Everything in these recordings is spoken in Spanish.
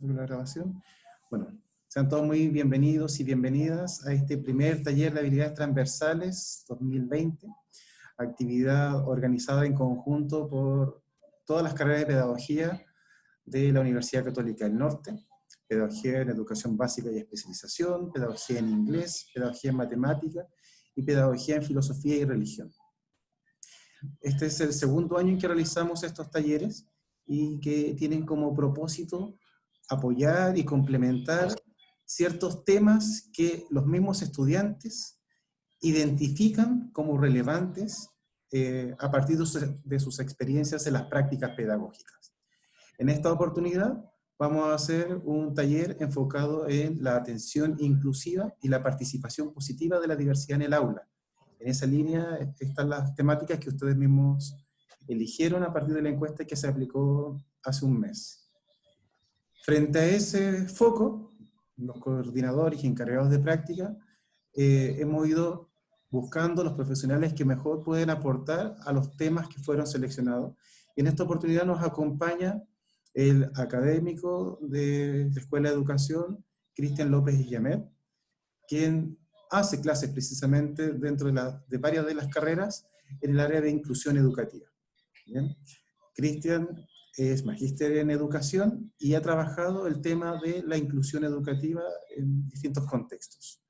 La grabación. Bueno, sean todos muy bienvenidos y bienvenidas a este primer taller de habilidades transversales 2020, actividad organizada en conjunto por todas las carreras de pedagogía de la Universidad Católica del Norte, pedagogía en educación básica y especialización, pedagogía en inglés, pedagogía en matemática y pedagogía en filosofía y religión. Este es el segundo año en que realizamos estos talleres y que tienen como propósito apoyar y complementar ciertos temas que los mismos estudiantes identifican como relevantes a partir de sus experiencias en las prácticas pedagógicas. En esta oportunidad vamos a hacer un taller enfocado en la atención inclusiva y la participación positiva de la diversidad en el aula. En esa línea están las temáticas que ustedes mismos eligieron a partir de la encuesta que se aplicó hace un mes. Frente a ese foco, los coordinadores y encargados de práctica hemos ido buscando los profesionales que mejor pueden aportar a los temas que fueron seleccionados. Y en esta oportunidad nos acompaña el académico de la Escuela de Educación, Cristian López Illamet, quien hace clases precisamente dentro de varias de las carreras en el área de inclusión educativa. ¿Bien? Cristian es magíster en educación y ha trabajado el tema de la inclusión educativa en distintos contextos.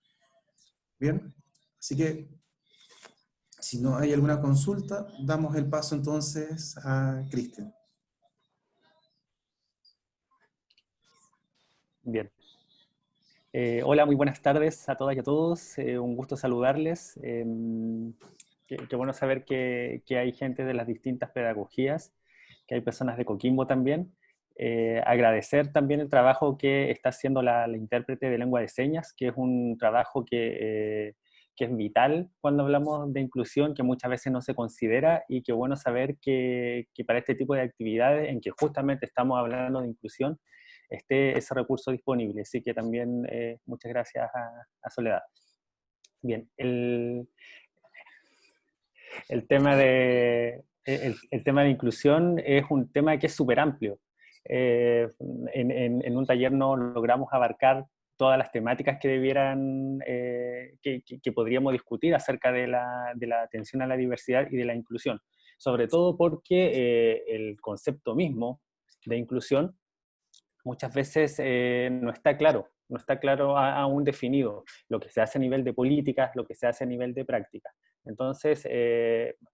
Bien, así que si no hay alguna consulta, damos el paso entonces a Cristian. Bien. Hola, muy buenas tardes a todas y a todos. Un gusto saludarles. Qué bueno saber que hay gente de las distintas pedagogías, que hay personas de Coquimbo también. Agradecer también el trabajo que está haciendo la intérprete de lengua de señas, que es un trabajo que es vital cuando hablamos de inclusión, que muchas veces no se considera, y qué bueno saber que para este tipo de actividades en que justamente estamos hablando de inclusión, esté ese recurso disponible. Así que también muchas gracias a Soledad. Bien, el tema el tema de inclusión es un tema que es súper amplio. En un taller no logramos abarcar todas las temáticas que debieran, que podríamos discutir acerca de la atención a la diversidad y de la inclusión. Sobre todo porque el concepto mismo de inclusión muchas veces no está claro, no está claro aún definido lo que se hace a nivel de políticas, lo que se hace a nivel de práctica. Entonces,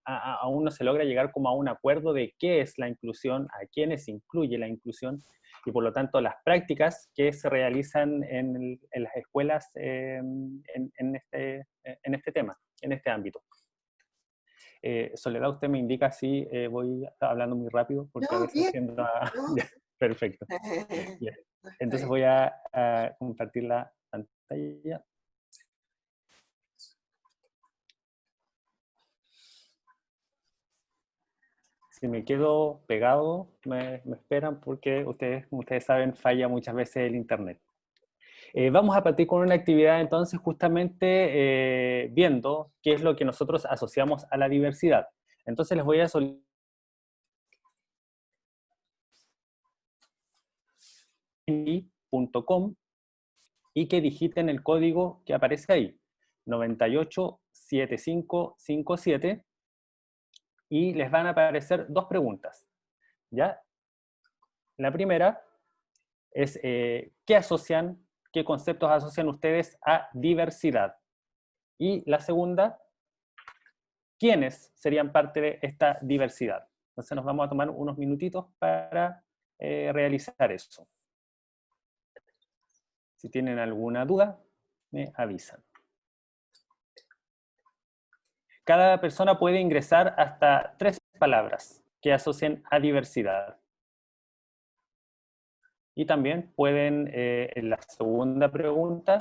aún no se logra llegar como a un acuerdo de qué es la inclusión, a quiénes incluye la inclusión, y por lo tanto las prácticas que se realizan en las escuelas en este tema, en este ámbito. Soledad, usted me indica si voy hablando muy rápido, porque a No, veces bien, tiendo a... no. Perfecto. Bien. Está Entonces bien. voy a compartir la pantalla. Si me quedo pegado, me esperan porque ustedes, como ustedes saben, falla muchas veces el internet. Vamos a partir con una actividad entonces justamente viendo qué es lo que nosotros asociamos a la diversidad. Entonces les voy a solicitar .com y que digiten el código que aparece ahí, 987557, y les van a aparecer dos preguntas, ¿ya? La primera es, qué conceptos asocian ustedes a diversidad? Y la segunda, ¿quiénes serían parte de esta diversidad? Entonces nos vamos a tomar unos minutitos para realizar eso. Si tienen alguna duda, me avisan. Cada persona puede ingresar hasta 3 palabras que asocien a diversidad. Y también pueden, en la segunda pregunta,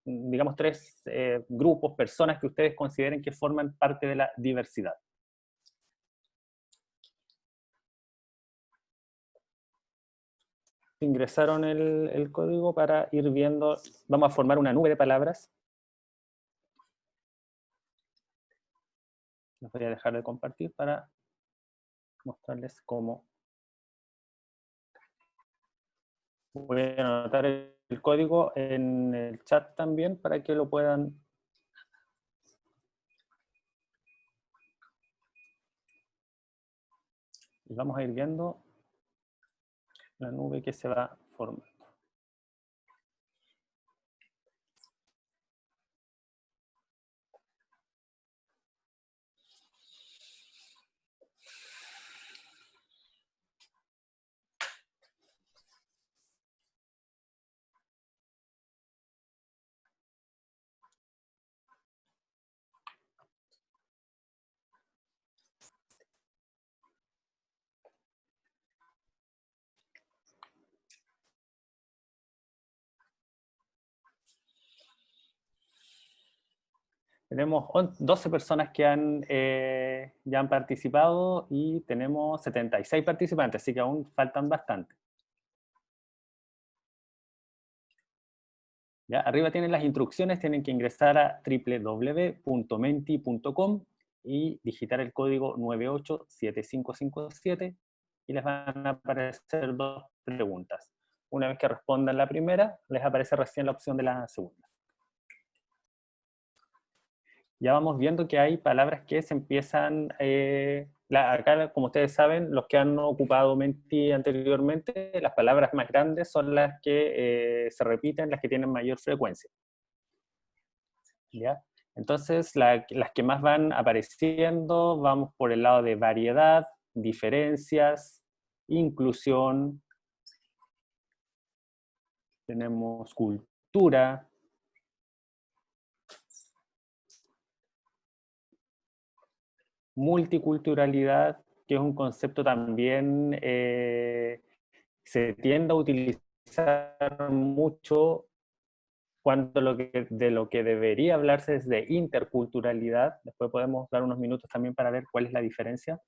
digamos, tres grupos, personas que ustedes consideren que forman parte de la diversidad. Ingresaron el código para ir viendo, vamos a formar una nube de palabras. Los voy a dejar de compartir para mostrarles cómo Voy a anotar el código en el chat también para que lo puedan. Y vamos a ir viendo la nube que se va formando. Tenemos 12 personas que ya han participado y tenemos 76 participantes, así que aún faltan bastante. ¿Ya? Arriba tienen las instrucciones, tienen que ingresar a www.menti.com y digitar el código 987557 y les van a aparecer dos preguntas. Una vez que respondan la primera, les aparece recién la opción de la segunda. Ya vamos viendo que hay palabras que se empiezan, acá como ustedes saben, los que han ocupado Menti anteriormente, las palabras más grandes son las que se repiten, las que tienen mayor frecuencia. ¿Ya? Entonces, las que más van apareciendo, vamos por el lado de variedad, diferencias, inclusión, tenemos cultura, multiculturalidad, que es un concepto también se tiende a utilizar mucho cuando de lo que debería hablarse es de interculturalidad. Después podemos dar unos minutos también para ver cuál es la diferencia.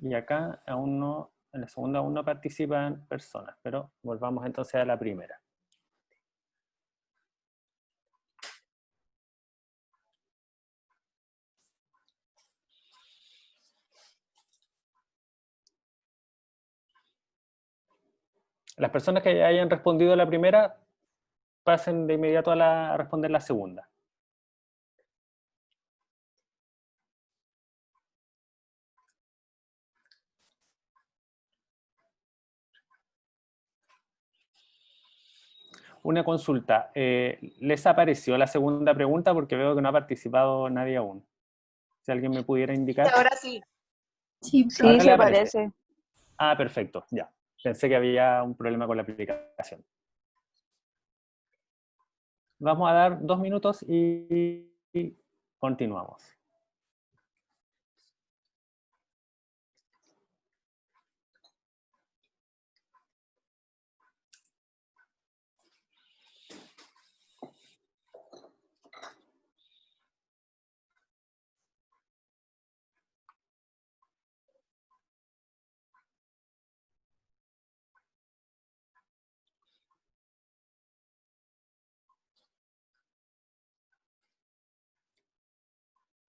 Y acá aún no, en la segunda aún no participan personas, pero volvamos entonces a la primera. Las personas que hayan respondido a la primera, pasen de inmediato a responder la segunda. Una consulta. ¿Les apareció la segunda pregunta? Porque veo que no ha participado nadie aún. Si alguien me pudiera indicar. Ahora sí. Sí, Ahora sí le se aparece. parece. Ah, perfecto, ya. Pensé que había un problema con la aplicación. Vamos a dar 2 minutos y continuamos.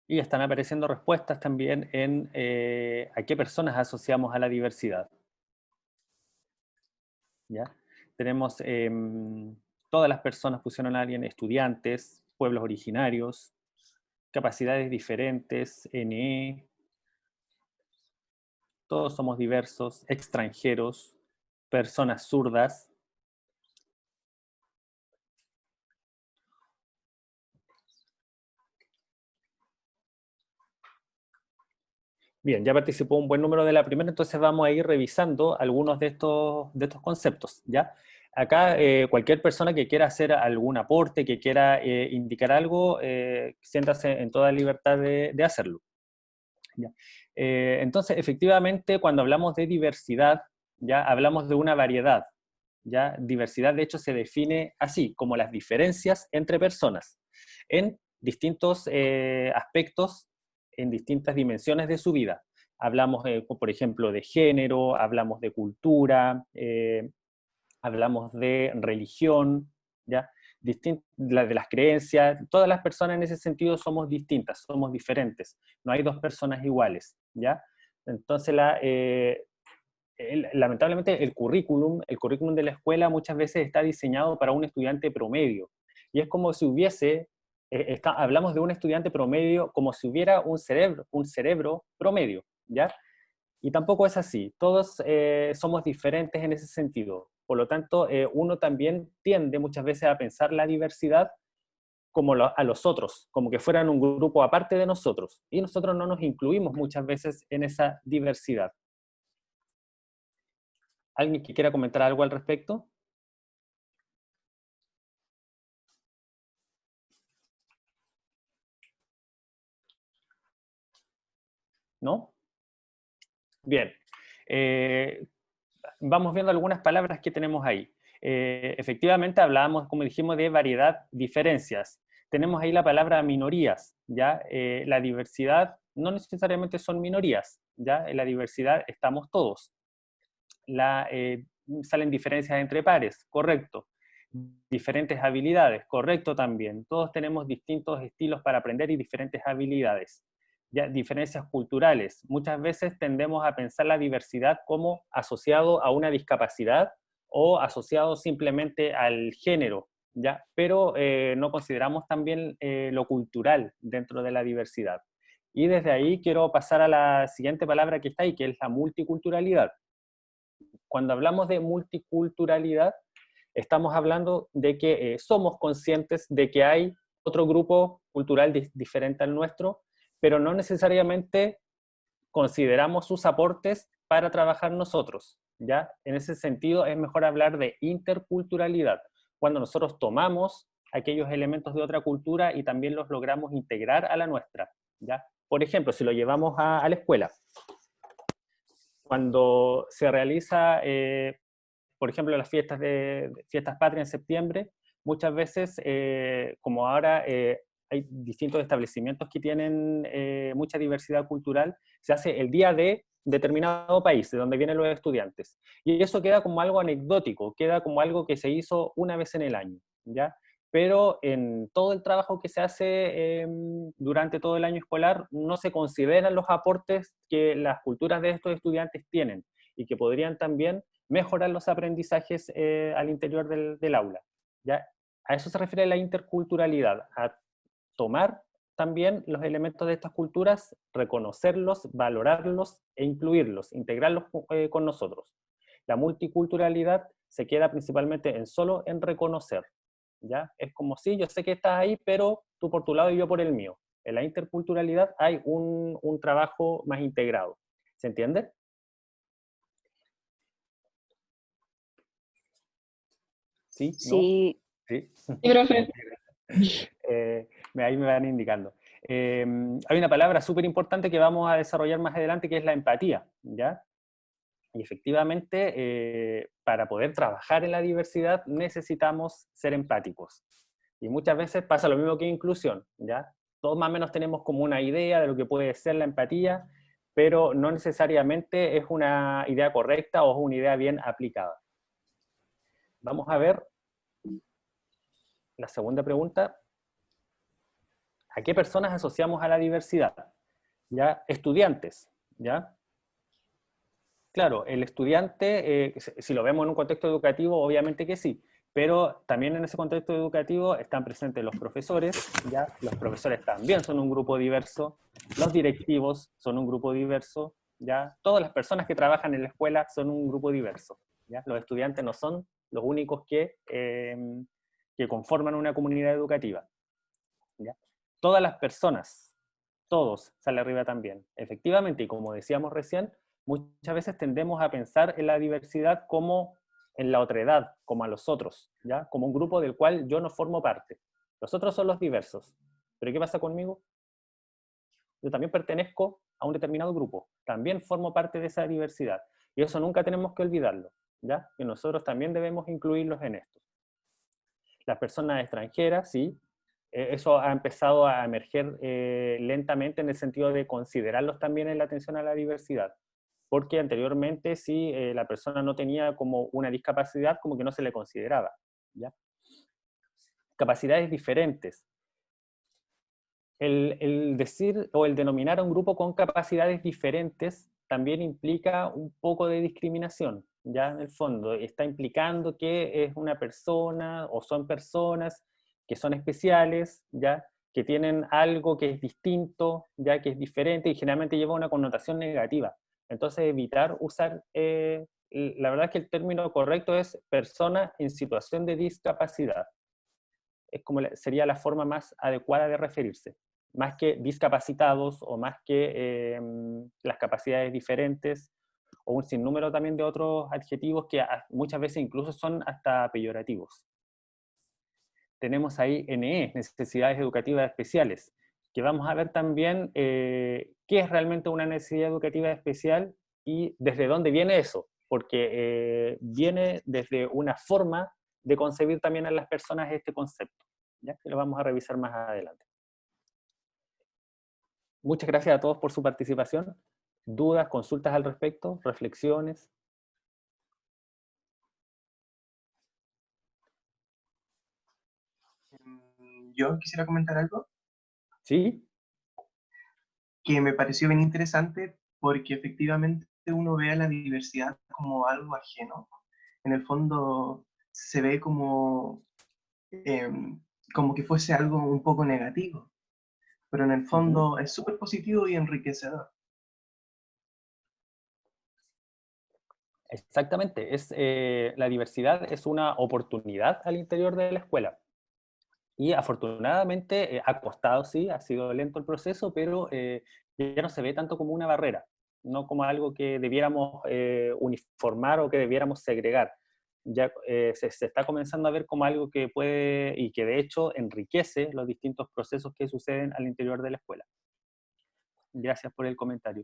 Y están apareciendo respuestas también en a qué personas asociamos a la diversidad. ¿Ya? Tenemos todas las personas pusieron a alguien, estudiantes, pueblos originarios, capacidades diferentes, NE, todos somos diversos, extranjeros, personas zurdas. Bien, ya participó un buen número de la primera, entonces vamos a ir revisando algunos de estos conceptos, ¿ya? Acá cualquier persona que quiera hacer algún aporte, que quiera indicar algo, siéntase en toda libertad de hacerlo. ¿Ya? Entonces, efectivamente, cuando hablamos de diversidad, ya hablamos de una variedad. ¿Ya? Diversidad, de hecho, se define así, como las diferencias entre personas, en distintos aspectos, en distintas dimensiones de su vida. Hablamos, por ejemplo, de género, hablamos de cultura, hablamos de religión, ¿ya? De las creencias. Todas las personas en ese sentido somos distintas, somos diferentes. No hay dos personas iguales, ¿ya? Entonces, lamentablemente el currículum de la escuela muchas veces está diseñado para un estudiante promedio. Y es como si hubiese, hablamos de un estudiante promedio como si hubiera un cerebro promedio, ¿ya? Y tampoco es así. Todos somos diferentes en ese sentido. Por lo tanto, uno también tiende muchas veces a pensar la diversidad como a los otros, como que fueran un grupo aparte de nosotros. Y nosotros no nos incluimos muchas veces en esa diversidad. ¿Alguien que quiera comentar algo al respecto? ¿No? Bien. Vamos viendo algunas palabras que tenemos ahí. Efectivamente, hablábamos, como dijimos, de variedad, diferencias. Tenemos ahí la palabra minorías, ¿ya? La diversidad no necesariamente son minorías, ¿ya? En la diversidad estamos todos. Salen diferencias entre pares, correcto. Diferentes habilidades, correcto también. Todos tenemos distintos estilos para aprender y diferentes habilidades. Ya, diferencias culturales. Muchas veces tendemos a pensar la diversidad como asociado a una discapacidad o asociado simplemente al género, ¿ya? Pero no consideramos también lo cultural dentro de la diversidad. Y desde ahí quiero pasar a la siguiente palabra que está ahí, que es la multiculturalidad. Cuando hablamos de multiculturalidad, estamos hablando de que somos conscientes de que hay otro grupo cultural diferente al nuestro, pero no necesariamente consideramos sus aportes para trabajar nosotros, ¿ya? En ese sentido es mejor hablar de interculturalidad, cuando nosotros tomamos aquellos elementos de otra cultura y también los logramos integrar a la nuestra, ¿ya? Por ejemplo, si lo llevamos a la escuela, cuando se realiza, por ejemplo, las fiestas patrias en septiembre, muchas veces, como ahora hay distintos establecimientos que tienen mucha diversidad cultural, se hace el día de determinado país, de donde vienen los estudiantes. Y eso queda como algo anecdótico, queda como algo que se hizo una vez en el año, ¿ya? Pero en todo el trabajo que se hace durante todo el año escolar no se consideran los aportes que las culturas de estos estudiantes tienen y que podrían también mejorar los aprendizajes al interior del aula. ¿Ya? A eso se refiere la interculturalidad, a tomar también los elementos de estas culturas, reconocerlos, valorarlos e incluirlos, integrarlos con nosotros. La multiculturalidad se queda principalmente solo en reconocer, ¿ya? Es como si yo sé que estás ahí, pero tú por tu lado y yo por el mío. En la interculturalidad hay un trabajo más integrado. ¿Se entiende? ¿Sí? ¿No? Sí, ¿Sí? sí, profe. Ahí me van indicando. Hay una palabra súper importante que vamos a desarrollar más adelante, que es la empatía, ¿ya? Y efectivamente, para poder trabajar en la diversidad necesitamos ser empáticos. Y muchas veces pasa lo mismo que inclusión, ¿ya? Todos más o menos tenemos como una idea de lo que puede ser la empatía, pero no necesariamente es una idea correcta o es una idea bien aplicada. Vamos a ver la segunda pregunta. ¿A qué personas asociamos a la diversidad? ¿Ya? Estudiantes, ¿ya? Claro, el estudiante, si lo vemos en un contexto educativo, obviamente que sí, pero también en ese contexto educativo están presentes los profesores, ¿ya? Los profesores también son un grupo diverso, los directivos son un grupo diverso, ¿ya? Todas las personas que trabajan en la escuela son un grupo diverso, ¿ya? Los estudiantes no son los únicos que conforman una comunidad educativa, ¿ya? Todas las personas, todos, sale arriba también. Efectivamente, y como decíamos recién, muchas veces tendemos a pensar en la diversidad como en la otredad, como a los otros, ¿ya? Como un grupo del cual yo no formo parte. Los otros son los diversos. ¿Pero qué pasa conmigo? Yo también pertenezco a un determinado grupo, también formo parte de esa diversidad. Y eso nunca tenemos que olvidarlo, ¿ya? Y nosotros también debemos incluirlos en esto. Las personas extranjeras, sí, eso ha empezado a emerger lentamente en el sentido de considerarlos también en la atención a la diversidad, porque anteriormente si la persona no tenía como una discapacidad, como que no se le consideraba, ¿ya? Capacidades diferentes. El decir o el denominar a un grupo con capacidades diferentes también implica un poco de discriminación, ya en el fondo está implicando que es una persona o son personas que son especiales, ya que tienen algo que es distinto, ya que es diferente y generalmente lleva una connotación negativa. Entonces evitar usar, la verdad es que el término correcto es persona en situación de discapacidad. Es como sería la forma más adecuada de referirse, más que discapacitados o más que las capacidades diferentes, o un sinnúmero también de otros adjetivos que muchas veces incluso son hasta peyorativos. Tenemos ahí NE, necesidades educativas especiales, que vamos a ver también qué es realmente una necesidad educativa especial y desde dónde viene eso, porque viene desde una forma de concebir también a las personas este concepto, ¿ya? Que lo vamos a revisar más adelante. Muchas gracias a todos por su participación. ¿Dudas, consultas al respecto, reflexiones? Yo quisiera comentar algo ¿Sí? que me pareció bien interesante porque efectivamente uno ve a la diversidad como algo ajeno. En el fondo se ve como que fuese algo un poco negativo, pero en el fondo es súper positivo y enriquecedor. Exactamente. La diversidad es una oportunidad al interior de la escuela. Y afortunadamente ha costado, sí, ha sido lento el proceso, pero ya no se ve tanto como una barrera, no como algo que debiéramos uniformar o que debiéramos segregar. Ya se está comenzando a ver como algo que puede y que de hecho enriquece los distintos procesos que suceden al interior de la escuela. Gracias por el comentario.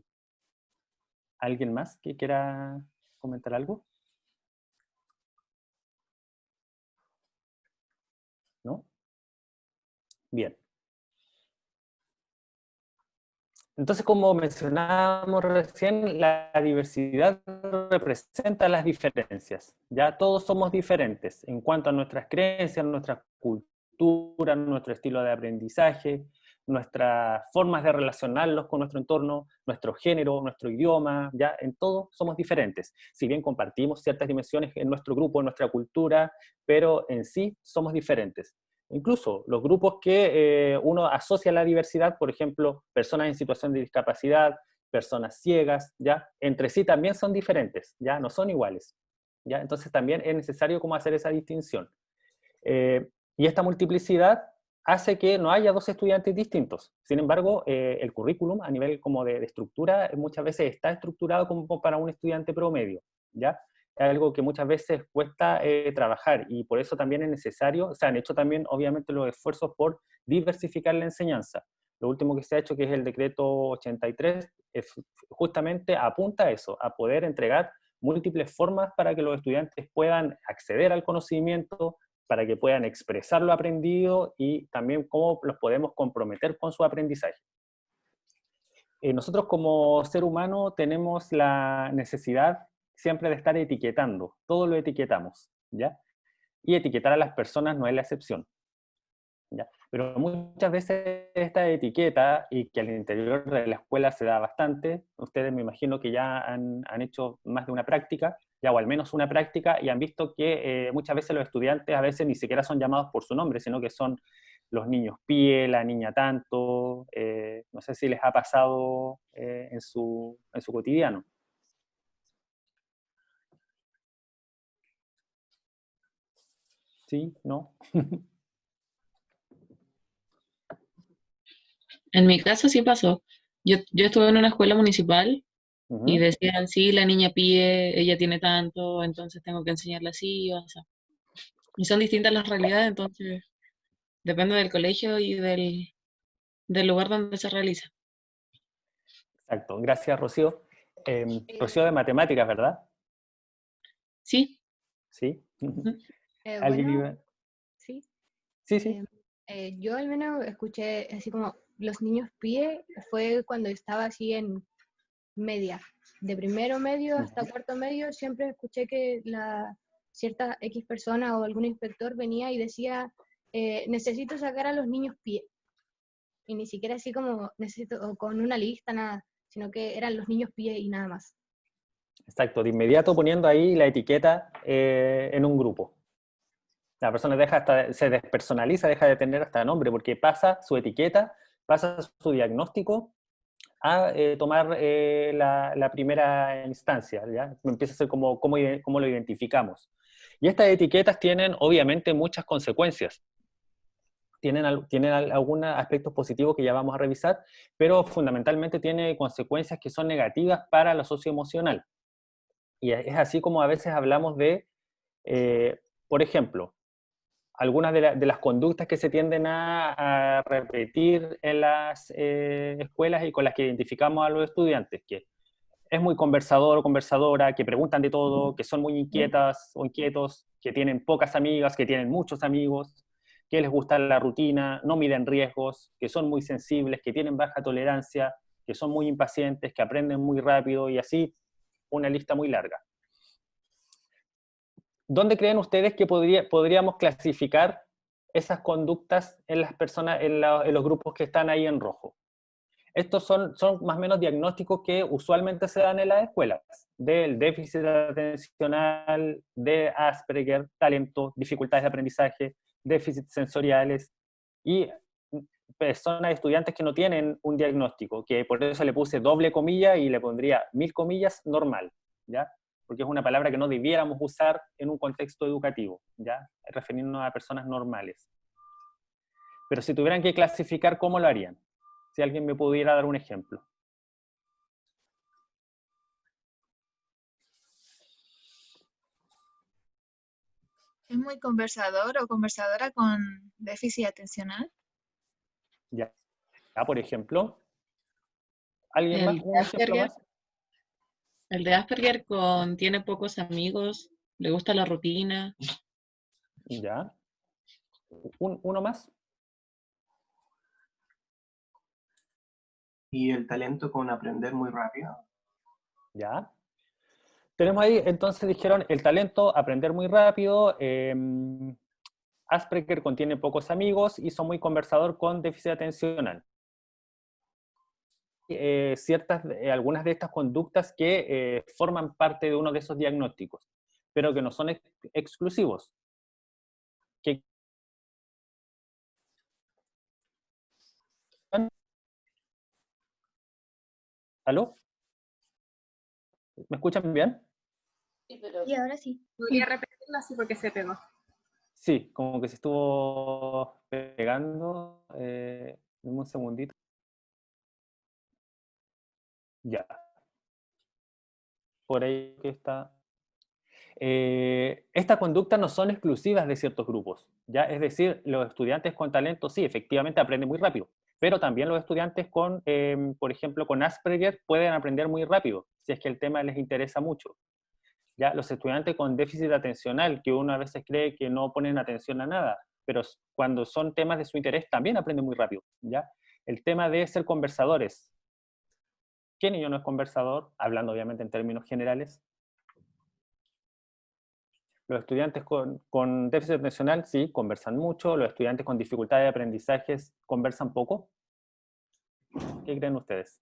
¿Alguien más que quiera comentar algo? ¿No? Bien. Entonces, como mencionábamos recién, la diversidad representa las diferencias. Ya todos somos diferentes en cuanto a nuestras creencias, nuestra cultura, nuestro estilo de aprendizaje, nuestras formas de relacionarnos con nuestro entorno, nuestro género, nuestro idioma, ya en todo somos diferentes. Si bien compartimos ciertas dimensiones en nuestro grupo, en nuestra cultura, pero en sí somos diferentes. Incluso los grupos que uno asocia a la diversidad, por ejemplo, personas en situación de discapacidad, personas ciegas, ¿ya? Entre sí también son diferentes, ¿ya? No son iguales, ¿ya? Entonces también es necesario cómo hacer esa distinción. Y esta multiplicidad hace que no haya dos estudiantes distintos. Sin embargo, el currículum a nivel como de estructura muchas veces está estructurado como para un estudiante promedio, ¿ya? Es algo que muchas veces cuesta trabajar y por eso también es necesario, se han hecho también obviamente los esfuerzos por diversificar la enseñanza. Lo último que se ha hecho, que es el decreto 83, justamente apunta a eso, a poder entregar múltiples formas para que los estudiantes puedan acceder al conocimiento, para que puedan expresar lo aprendido y también cómo los podemos comprometer con su aprendizaje. Nosotros como ser humano tenemos la necesidad siempre de estar etiquetando, todo lo etiquetamos, ¿ya? Y etiquetar a las personas no es la excepción, ¿ya? Pero muchas veces esta etiqueta, y que al interior de la escuela se da bastante, ustedes me imagino que ya han hecho más de una práctica, ya o al menos una práctica, y han visto que muchas veces los estudiantes a veces ni siquiera son llamados por su nombre, sino que son los niños pie, la niña tanto, no sé si les ha pasado en su cotidiano. ¿Sí? ¿No? En mi caso sí pasó. Yo estuve en una escuela municipal y Ujú. decían, sí, la niña pide, ella tiene tanto, entonces tengo que enseñarla así, o sea. Y son distintas las realidades, entonces depende del colegio y del lugar donde se realiza. Exacto. Gracias, Rocío. Rocío de matemáticas, ¿verdad? Sí. Sí. Ujú. ¿Alguien Bueno, iba? sí. Sí, sí. Yo al menos escuché así como los niños pie, fue cuando estaba así en media. De primero medio hasta cuarto medio siempre escuché que cierta X persona o algún inspector venía y decía, necesito sacar a los niños pie. Y ni siquiera así como necesito, o con una lista, nada. sino que eran los niños pie y nada más. Exacto, de inmediato poniendo ahí la etiqueta en un grupo. La persona se despersonaliza, deja de tener hasta nombre, porque pasa su etiqueta, pasa su diagnóstico a tomar la primera instancia, ¿ya? Empieza a ser cómo lo identificamos. Y estas etiquetas tienen obviamente muchas consecuencias. Tienen algunos aspectos positivos que ya vamos a revisar, pero fundamentalmente tiene consecuencias que son negativas para lo socioemocional. Y es así como a veces hablamos de, por ejemplo, algunas de las conductas que se tienden a repetir en las escuelas y con las que identificamos a los estudiantes, que es muy conversador o conversadora, que preguntan de todo, que son muy inquietas o inquietos, que tienen pocas amigas, que tienen muchos amigos, que les gusta la rutina, no miden riesgos, que son muy sensibles, que tienen baja tolerancia, que son muy impacientes, que aprenden muy rápido y así una lista muy larga. ¿Dónde creen ustedes que podríamos clasificar esas conductas en las personas, en los grupos que están ahí en rojo? Estos son más o menos diagnósticos que usualmente se dan en las escuelas, del déficit atencional, de Asperger, talento, dificultades de aprendizaje, déficits sensoriales, y personas, estudiantes que no tienen un diagnóstico, que por eso le puse doble comilla y le pondría 1000 comillas normal, ¿ya? Porque es una palabra que no debiéramos usar en un contexto educativo, ¿ya? Refiriéndonos a personas normales. Pero si tuvieran que clasificar, ¿cómo lo harían? Si alguien me pudiera dar un ejemplo. ¿Es muy conversador o conversadora con déficit atencional? Ya, por ejemplo. ¿Alguien más? El de ¿Un ejemplo Asperger, más? el de Asperger tiene pocos amigos, le gusta la rutina. Ya. ¿Uno más? Y el talento con aprender muy rápido. Ya. Tenemos ahí, entonces dijeron, el talento, aprender muy rápido, Asperger contiene pocos amigos y son muy conversador con déficit atencional. Algunas de estas conductas que forman parte de uno de esos diagnósticos, pero que no son exclusivos. ¿Aló? ¿Me escuchan bien? Sí, pero Y ahora sí. podría repetirlo así porque se pegó. Sí, como que se estuvo pegando. Dame un segundito. Ya. Por ahí que está. Estas conductas no son exclusivas de ciertos grupos, ¿ya? Es decir, los estudiantes con talento sí, efectivamente aprenden muy rápido, pero también los estudiantes con, por ejemplo, con Asperger pueden aprender muy rápido, si es que el tema les interesa mucho. ¿Ya? Los estudiantes con déficit atencional, que uno a veces cree que no ponen atención a nada, pero cuando son temas de su interés también aprenden muy rápido, ¿ya? El tema de ser conversadores. ¿Qué niño no es conversador? Hablando obviamente en términos generales. Los estudiantes con déficit atencional, sí, conversan mucho. Los estudiantes con dificultades de aprendizaje conversan poco. ¿Qué creen ustedes?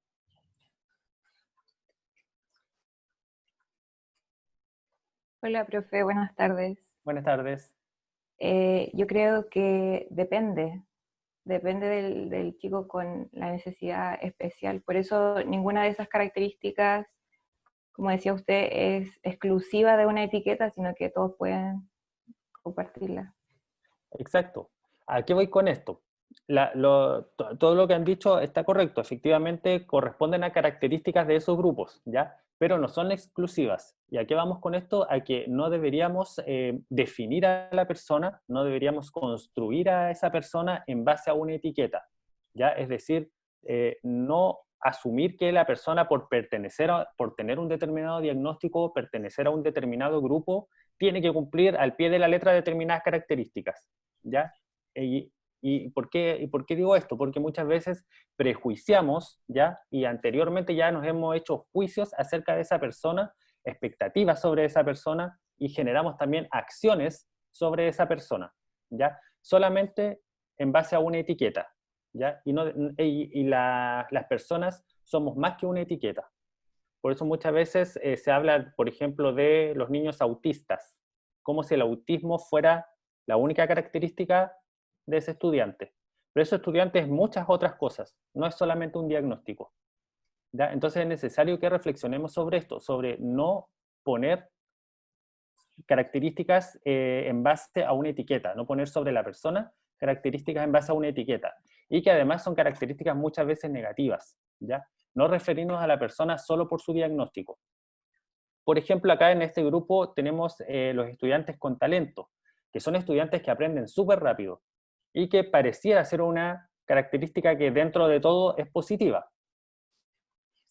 Hola, profe, buenas tardes. Buenas tardes. Yo creo que depende del chico con la necesidad especial. Por eso ninguna de esas características, como decía usted, es exclusiva de una etiqueta, sino que todos pueden compartirla. Exacto. ¿A qué voy con esto? Todo lo que han dicho está correcto. Efectivamente, corresponden a características de esos grupos, ¿ya? Pero no son exclusivas. ¿Y a qué vamos con esto? A que no deberíamos definir a la persona, no deberíamos construir a esa persona en base a una etiqueta, ¿ya? Es decir, no asumir que la persona por tener un determinado diagnóstico, pertenecer a un determinado grupo, tiene que cumplir al pie de la letra determinadas características, ¿ya? ¿Y por qué digo esto? Porque muchas veces prejuiciamos, ¿ya? Y anteriormente ya nos hemos hecho juicios acerca de esa persona, expectativas sobre esa persona, y generamos también acciones sobre esa persona, ¿ya? Solamente en base a una etiqueta, ¿ya? Las personas somos más que una etiqueta. Por eso muchas veces se habla, por ejemplo, de los niños autistas, como si el autismo fuera la única característica de ese estudiante. Pero ese estudiante es muchas otras cosas, no es solamente un diagnóstico, ¿ya? Entonces es necesario que reflexionemos sobre esto, sobre no poner características en base a una etiqueta, no poner sobre la persona características en base a una etiqueta, y que además son características muchas veces negativas, ¿ya? No referirnos a la persona solo por su diagnóstico. Por ejemplo, acá en este grupo tenemos los estudiantes con talento, que son estudiantes que aprenden súper rápido, y que pareciera ser una característica que dentro de todo es positiva.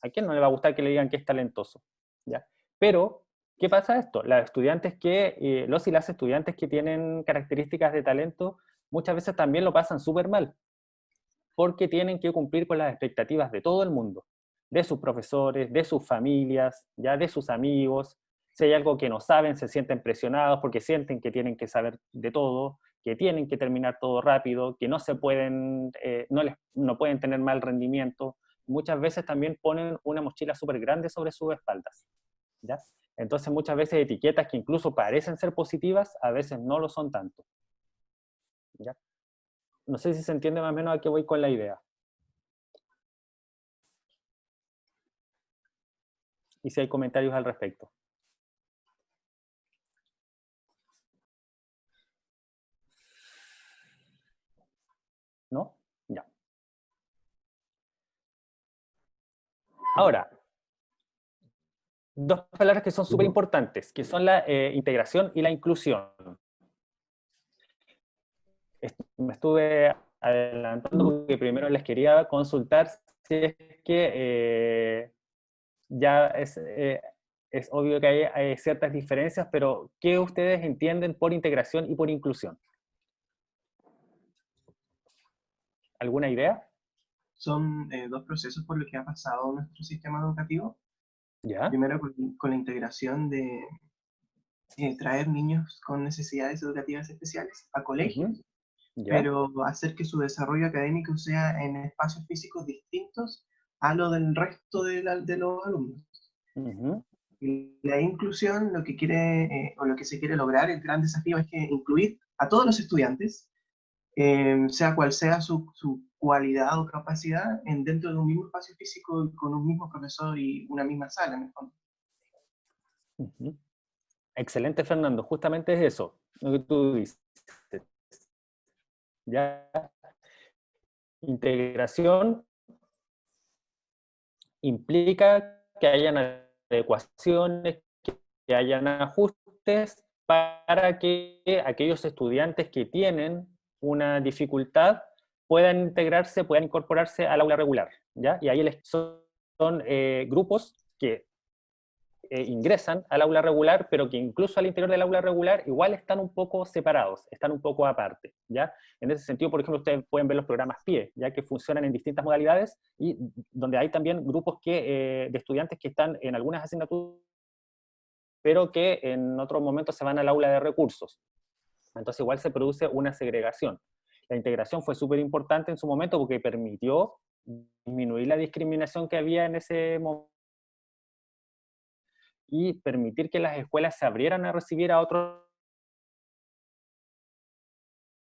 ¿A quién no le va a gustar que le digan que es talentoso? ¿Ya? Pero, ¿qué pasa esto? Los y las estudiantes que tienen características de talento muchas veces también lo pasan súper mal, porque tienen que cumplir con las expectativas de todo el mundo, de sus profesores, de sus familias, ya de sus amigos. Si hay algo que no saben, se sienten presionados porque sienten que tienen que saber de todo, que tienen que terminar todo rápido, que no pueden tener mal rendimiento. Muchas veces también ponen una mochila súper grande sobre sus espaldas, ¿ya? Entonces muchas veces etiquetas que incluso parecen ser positivas, a veces no lo son tanto, ¿ya? No sé si se entiende más o menos a qué voy con la idea. Y si hay comentarios al respecto. ¿No? Ya. Ahora, dos palabras que son súper importantes, que son la integración y la inclusión. Me estuve adelantando porque primero les quería consultar si es que ya es obvio que hay ciertas diferencias, pero ¿qué ustedes entienden por integración y por inclusión? ¿Alguna idea? Son dos procesos por los que ha pasado nuestro sistema educativo. ¿Ya? Primero con la integración de traer niños con necesidades educativas especiales a colegios, ¿Ya? pero hacer que su desarrollo académico sea en espacios físicos distintos a lo del resto de los alumnos. Uh-huh. Y la inclusión, lo que quiere, o lo que se quiere lograr, el gran desafío es que incluir a todos los estudiantes, sea cual sea su cualidad o capacidad, dentro de un mismo espacio físico, con un mismo profesor y una misma sala, en el fondo. Uh-huh. Excelente, Fernando. Justamente es eso, lo que tú dices. Ya, integración implica que hayan adecuaciones, que hayan ajustes para que aquellos estudiantes que tienen una dificultad puedan integrarse, puedan incorporarse al aula regular, ¿ya? Y ahí son grupos que ingresan al aula regular, pero que incluso al interior del aula regular igual están un poco separados, están un poco aparte, ¿ya? En ese sentido, por ejemplo, ustedes pueden ver los programas PIE, ya que funcionan en distintas modalidades y donde hay también grupos de estudiantes que están en algunas asignaturas, pero que en otros momentos se van al aula de recursos. Entonces igual se produce una segregación. La integración fue súper importante en su momento porque permitió disminuir la discriminación que había en ese momento y permitir que las escuelas se abrieran a recibir a otro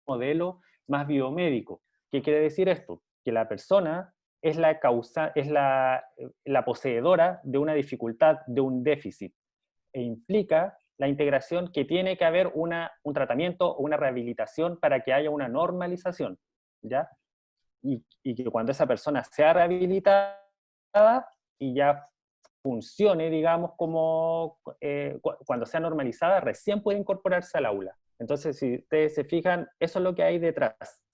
modelo más biomédico. ¿Qué quiere decir esto? Que la persona es la poseedora de una dificultad, de un déficit, e implica la integración que tiene que haber un tratamiento o una rehabilitación para que haya una normalización, ¿ya? Y que cuando esa persona sea rehabilitada y ya funcione, digamos, como cuando sea normalizada, recién puede incorporarse al aula. Entonces, si ustedes se fijan, eso es lo que hay detrás,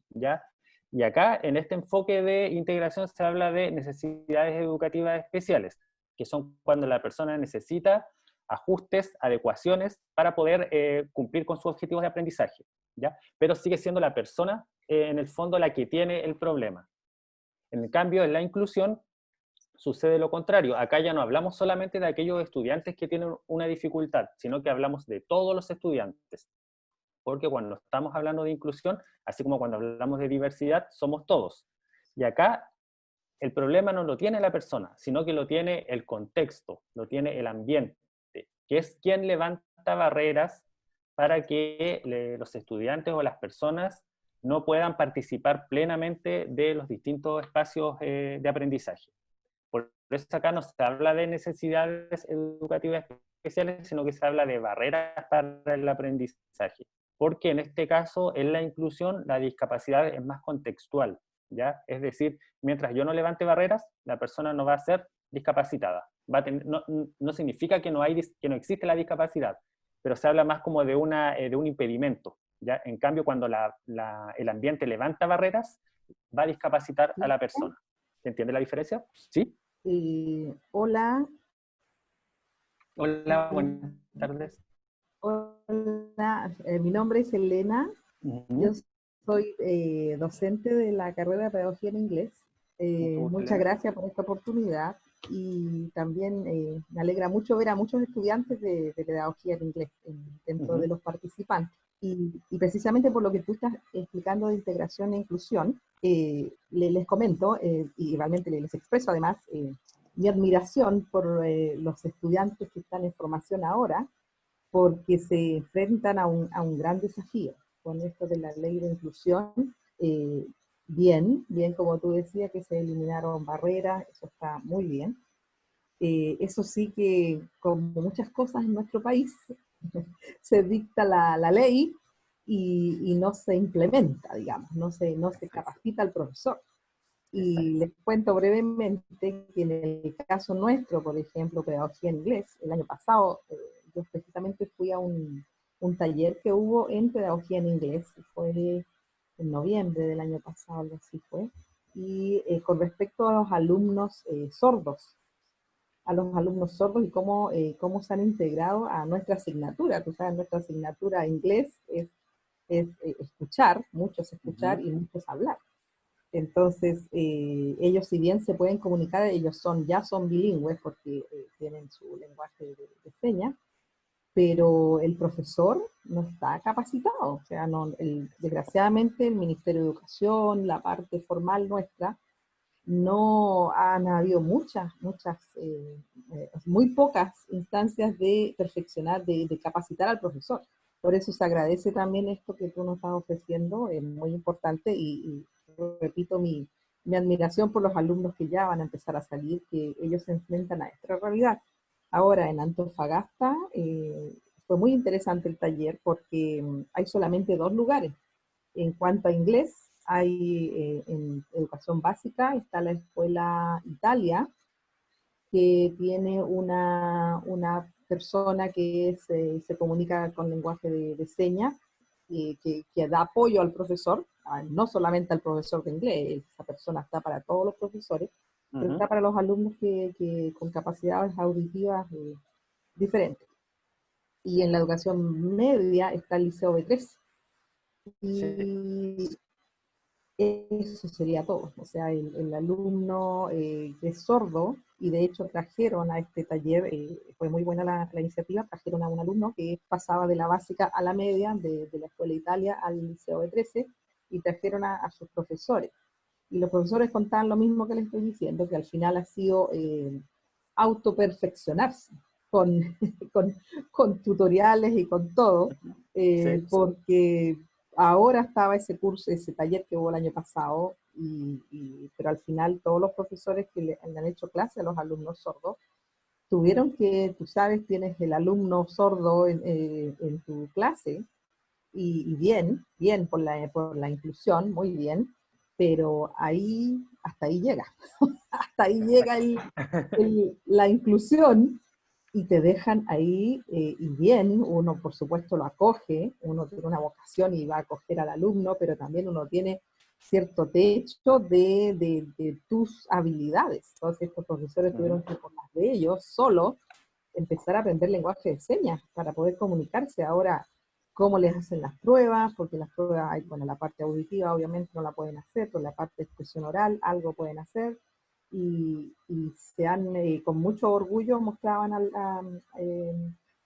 ¿ya? Y acá, en este enfoque de integración, se habla de necesidades educativas especiales, que son cuando la persona necesita ajustes, adecuaciones, para poder cumplir con sus objetivos de aprendizaje, ¿ya? Pero sigue siendo la persona, en el fondo, la que tiene el problema. En el cambio, en la inclusión, sucede lo contrario. Acá ya no hablamos solamente de aquellos estudiantes que tienen una dificultad, sino que hablamos de todos los estudiantes. Porque cuando estamos hablando de inclusión, así como cuando hablamos de diversidad, somos todos. Y acá el problema no lo tiene la persona, sino que lo tiene el contexto, lo tiene el ambiente, que es quien levanta barreras para que los estudiantes o las personas no puedan participar plenamente de los distintos espacios de aprendizaje. Por eso acá no se habla de necesidades educativas especiales, sino que se habla de barreras para el aprendizaje. Porque en este caso, en la inclusión, la discapacidad es más contextual, ¿ya? Es decir, mientras yo no levante barreras, la persona no va a ser discapacitada. No significa que no existe la discapacidad, pero se habla más como de un impedimento, ¿ya? En cambio, cuando el ambiente levanta barreras, va a discapacitar a la persona. ¿Se entiende la diferencia? ¿Sí? Hola. Hola, buenas tardes. Hola, mi nombre es Elena. Yo soy docente de la carrera de Pedagogía en Inglés. Muchas gracias por esta oportunidad y también me alegra mucho ver a muchos estudiantes de Pedagogía en Inglés dentro de los participantes. Y precisamente por lo que tú estás explicando de integración e inclusión, les comento y realmente les expreso además mi admiración por los estudiantes que están en formación ahora, porque se enfrentan a un gran desafío con esto de la ley de inclusión. Bien como tú decías, que se eliminaron barreras, eso está muy bien. Eso sí que, como muchas cosas en nuestro país, se dicta la ley y no se implementa, digamos, no se capacita al profesor. Y les cuento brevemente que en el caso nuestro, por ejemplo, Pedagogía en Inglés, el año pasado yo precisamente fui a un taller que hubo en Pedagogía en Inglés, fue en noviembre del año pasado, algo así fue, y con respecto a los alumnos sordos, y cómo se han integrado a nuestra asignatura. Tú sabes, nuestra asignatura inglés es escuchar, muchos escuchar y muchos hablar. Entonces, ellos si bien se pueden comunicar, ellos ya son bilingües porque tienen su lenguaje de señas, pero el profesor no está capacitado. O sea, desgraciadamente el Ministerio de Educación, la parte formal nuestra, no han habido muy pocas instancias de perfeccionar, de capacitar al profesor. Por eso se agradece también esto que tú nos estás ofreciendo, es muy importante y repito mi admiración por los alumnos que ya van a empezar a salir, que ellos se enfrentan a esta realidad. Ahora en Antofagasta fue muy interesante el taller porque hay solamente 2 lugares. En cuanto a inglés, hay en educación básica, está la Escuela Italia, que tiene una persona que se comunica con lenguaje de señas, que da apoyo al profesor, no solamente al profesor de inglés, esa persona está para todos los profesores, pero está para los alumnos con capacidades auditivas diferentes. Y en la educación media está el Liceo B3. Y eso sería todo. O sea, el alumno que es sordo, y de hecho trajeron a este taller, fue muy buena la iniciativa, trajeron a un alumno que pasaba de la básica a la media, de la Escuela Italia al Liceo B13, y trajeron a sus profesores. Y los profesores contaban lo mismo que les estoy diciendo, que al final ha sido autoperfeccionarse con, con tutoriales y con todo, porque ahora estaba ese curso, ese taller que hubo el año pasado, pero al final todos los profesores que le han hecho clase a los alumnos sordos tuvieron que, tú sabes, tienes el alumno sordo en tu clase, y bien por la inclusión, muy bien, pero hasta ahí llega, hasta ahí llega la inclusión, y te dejan ahí, y bien, uno por supuesto lo acoge, uno tiene una vocación y va a acoger al alumno, pero también uno tiene cierto techo de tus habilidades. Todos estos profesores tuvieron que, por las de ellos, solo empezar a aprender lenguaje de señas para poder comunicarse. Ahora, cómo les hacen las pruebas, porque las pruebas, bueno, la parte auditiva obviamente no la pueden hacer, pero la parte de expresión oral algo pueden hacer, y con mucho orgullo mostraban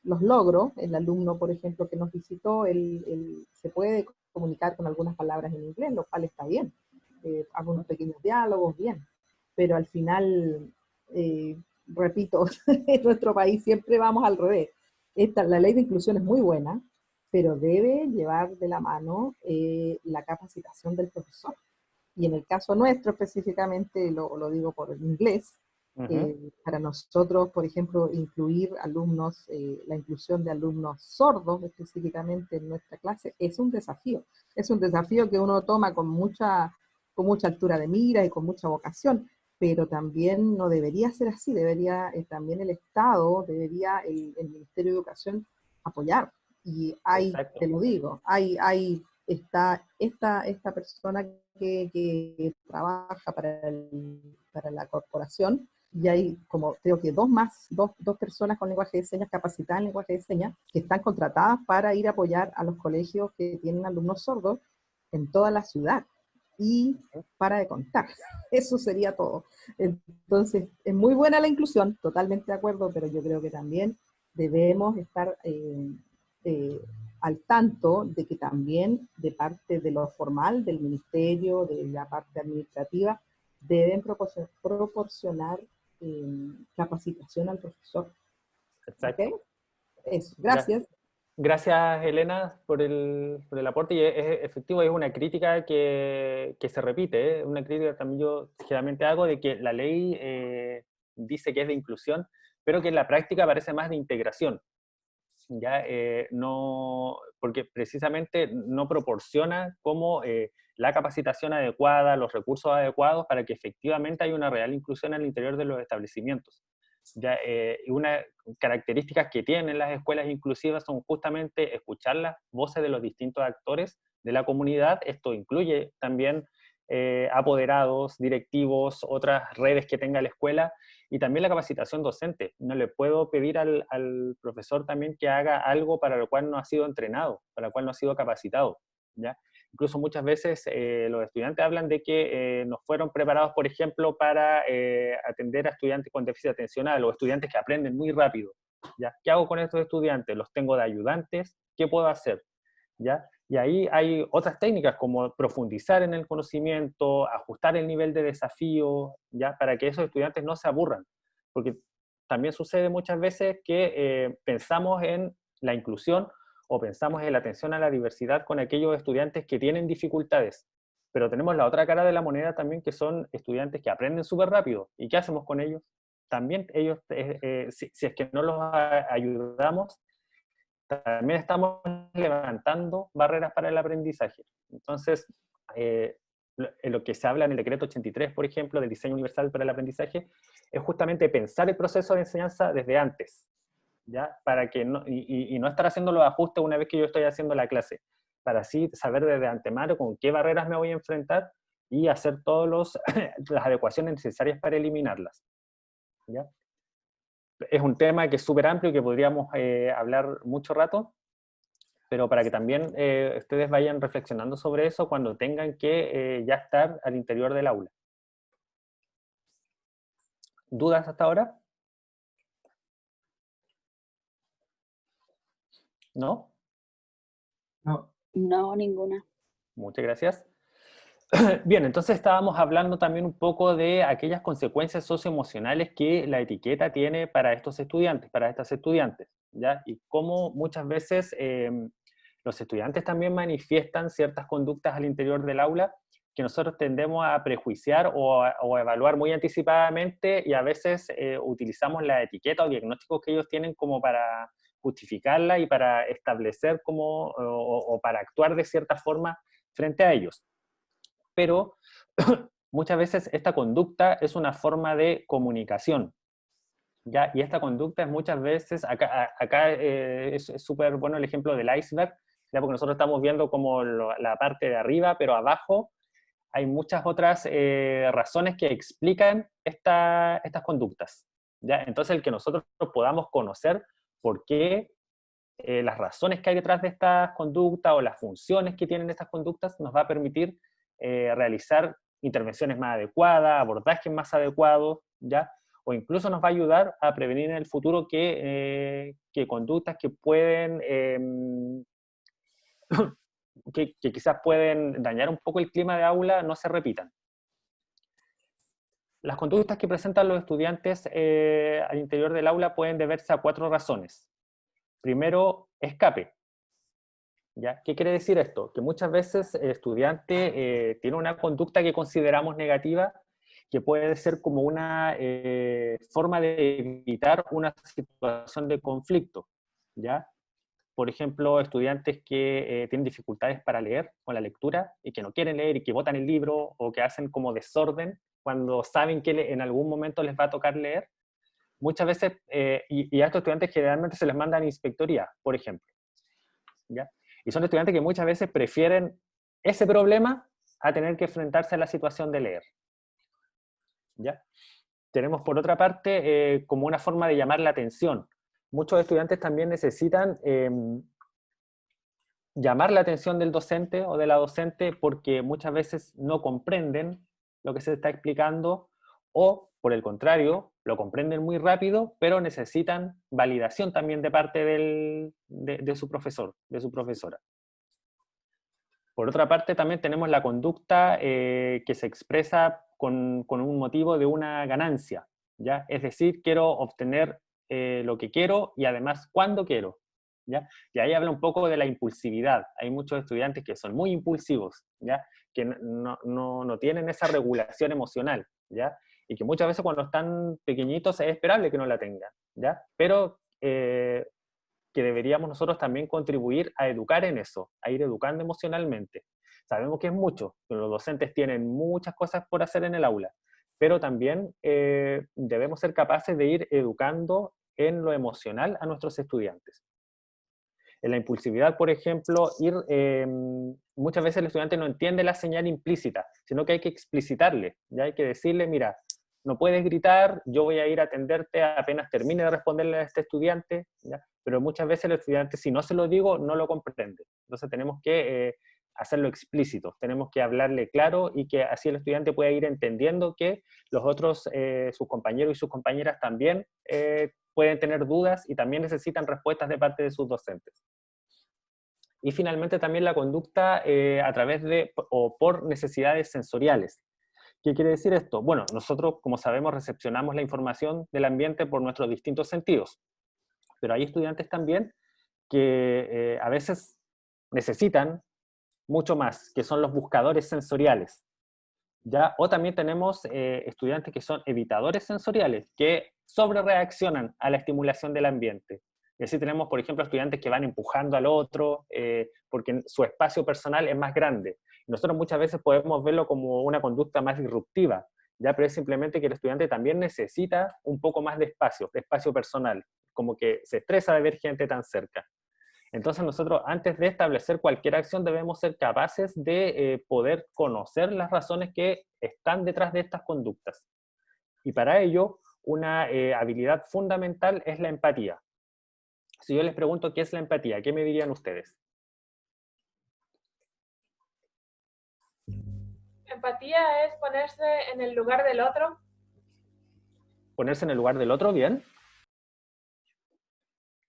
los logros. El alumno, por ejemplo, que nos visitó, él se puede comunicar con algunas palabras en inglés, lo cual está bien. Hago unos pequeños diálogos, bien. pero al final, repito, en nuestro país siempre vamos al revés. La ley de inclusión es muy buena, pero debe llevar de la mano la capacitación del profesor. Y en el caso nuestro específicamente, lo digo por el inglés, para nosotros, por ejemplo, incluir alumnos, la inclusión de alumnos sordos específicamente en nuestra clase, es un desafío. Es un desafío que uno toma con mucha altura de mira y con mucha vocación, pero también no debería ser así, debería también el Estado, debería el Ministerio de Educación apoyar. Y hay, Exacto. te lo digo, está esta persona que trabaja para la corporación, y hay como creo que dos personas con lenguaje de señas, capacitadas en lenguaje de señas, que están contratadas para ir a apoyar a los colegios que tienen alumnos sordos en toda la ciudad. Y para de contar, eso sería todo. Entonces, es muy buena la inclusión, totalmente de acuerdo, pero yo creo que también debemos estar al tanto de que también de parte de lo formal, del ministerio, de la parte administrativa, deben proporcionar capacitación al profesor. Exacto. ¿Okay? Eso, gracias. Gracias, Elena, por el aporte, y es efectivo, es una crítica que se repite, una crítica también yo generalmente hago de que la ley dice que es de inclusión, pero que en la práctica parece más de integración, ¿ya? No, porque precisamente no proporciona como la capacitación adecuada, los recursos adecuados para que efectivamente haya una real inclusión al interior de los establecimientos. Ya, una características que tienen las escuelas inclusivas son justamente escuchar las voces de los distintos actores de la comunidad. Esto incluye también apoderados, directivos, otras redes que tenga la escuela, y también la capacitación docente. No le puedo pedir al profesor también que haga algo para lo cual no ha sido entrenado, para lo cual no ha sido capacitado, ¿ya? Incluso muchas veces los estudiantes hablan de que no fueron preparados, por ejemplo, para atender a estudiantes con déficit atencional o estudiantes que aprenden muy rápido, ¿ya? ¿Qué hago con estos estudiantes? ¿Los tengo de ayudantes? ¿Qué puedo hacer? ¿Ya? Y ahí hay otras técnicas como profundizar en el conocimiento, ajustar el nivel de desafío, ¿ya? Para que esos estudiantes no se aburran. Porque también sucede muchas veces que pensamos en la inclusión o pensamos en la atención a la diversidad con aquellos estudiantes que tienen dificultades. Pero tenemos la otra cara de la moneda también, que son estudiantes que aprenden súper rápido. ¿Y qué hacemos con ellos? También ellos, si es que no los ayudamos, también estamos levantando barreras para el aprendizaje. Entonces, lo que se habla en el decreto 83, por ejemplo, del diseño universal para el aprendizaje, es justamente pensar el proceso de enseñanza desde antes, ¿ya? Para que no, y no estar haciendo los ajustes una vez que yo estoy haciendo la clase, para así saber desde antemano con qué barreras me voy a enfrentar y hacer todas las adecuaciones necesarias para eliminarlas, ¿ya? Es un tema que es súper amplio y que podríamos hablar mucho rato, pero para que también ustedes vayan reflexionando sobre eso cuando tengan que ya estar al interior del aula. ¿Dudas hasta ahora? ¿No? No. No, ninguna. Muchas gracias. Bien, entonces estábamos hablando también un poco de aquellas consecuencias socioemocionales que la etiqueta tiene para estos estudiantes, para estas estudiantes, ¿ya? Y cómo muchas veces los estudiantes también manifiestan ciertas conductas al interior del aula que nosotros tendemos a prejuiciar o a evaluar muy anticipadamente, y a veces utilizamos la etiqueta o diagnósticos que ellos tienen como para justificarla y para establecer como, o para actuar de cierta forma frente a ellos. Pero muchas veces esta conducta es una forma de comunicación, ¿ya? Y esta conducta es muchas veces, acá es súper bueno el ejemplo del iceberg, ¿ya? Porque nosotros estamos viendo como la parte de arriba, pero abajo hay muchas otras razones que explican estas conductas, ¿ya? Entonces el que nosotros podamos conocer por qué las razones que hay detrás de estas conductas o las funciones que tienen estas conductas nos va a permitir realizar intervenciones más adecuadas, abordajes más adecuados, ¿ya? O incluso nos va a ayudar a prevenir en el futuro que conductas que pueden, que quizás pueden dañar un poco el clima de aula no se repitan. Las conductas que presentan los estudiantes al interior del aula pueden deberse a 4 razones. Primero, escape. ¿Ya? ¿Qué quiere decir esto? Que muchas veces el estudiante tiene una conducta que consideramos negativa, que puede ser como una forma de evitar una situación de conflicto, ¿ya? Por ejemplo, estudiantes que tienen dificultades para leer con la lectura y que no quieren leer y que botan el libro o que hacen como desorden cuando saben que en algún momento les va a tocar leer. Muchas veces, y a estos estudiantes generalmente se les manda a inspectoría, por ejemplo, ¿ya? Y son estudiantes que muchas veces prefieren ese problema a tener que enfrentarse a la situación de leer, ¿ya? Tenemos por otra parte como una forma de llamar la atención. Muchos estudiantes también necesitan llamar la atención del docente o de la docente porque muchas veces no comprenden lo que se está explicando o, por el contrario, lo comprenden muy rápido, pero necesitan validación también de parte de su profesor, de su profesora. Por otra parte, también tenemos la conducta que se expresa con un motivo de una ganancia, ¿ya? Es decir, quiero obtener lo que quiero y además cuando quiero, ¿ya? Y ahí habla un poco de la impulsividad. Hay muchos estudiantes que son muy impulsivos, ¿ya? Que no tienen esa regulación emocional, ¿ya? Y que muchas veces cuando están pequeñitos es esperable que no la tengan, ¿ya? Pero que deberíamos nosotros también contribuir a educar en eso, a ir educando emocionalmente. Sabemos que es mucho, que los docentes tienen muchas cosas por hacer en el aula, pero también debemos ser capaces de ir educando en lo emocional a nuestros estudiantes. En la impulsividad, por ejemplo, muchas veces el estudiante no entiende la señal implícita, sino que hay que explicitarle, ya hay que decirle, mira, no puedes gritar, yo voy a ir a atenderte apenas termine de responderle a este estudiante, ¿ya? Pero muchas veces el estudiante, si no se lo digo, no lo comprende. Entonces tenemos que hacerlo explícito, tenemos que hablarle claro y que así el estudiante pueda ir entendiendo que los otros, sus compañeros y sus compañeras también pueden tener dudas y también necesitan respuestas de parte de sus docentes. Y finalmente también la conducta a través de o por necesidades sensoriales. ¿Qué quiere decir esto? Bueno, nosotros, como sabemos, recepcionamos la información del ambiente por nuestros distintos sentidos, pero hay estudiantes también que a veces necesitan mucho más, que son los buscadores sensoriales, ¿ya? O también tenemos estudiantes que son evitadores sensoriales, que sobrereaccionan a la estimulación del ambiente. Y así tenemos, por ejemplo, estudiantes que van empujando al otro porque su espacio personal es más grande. Nosotros muchas veces podemos verlo como una conducta más disruptiva, ¿ya? Pero es simplemente que el estudiante también necesita un poco más de espacio personal, como que se estresa de ver gente tan cerca. Entonces nosotros, antes de establecer cualquier acción, debemos ser capaces de poder conocer las razones que están detrás de estas conductas. Y para ello, una habilidad fundamental es la empatía. Si yo les pregunto qué es la empatía, ¿qué me dirían ustedes? Empatía es ponerse en el lugar del otro. Ponerse en el lugar del otro, bien.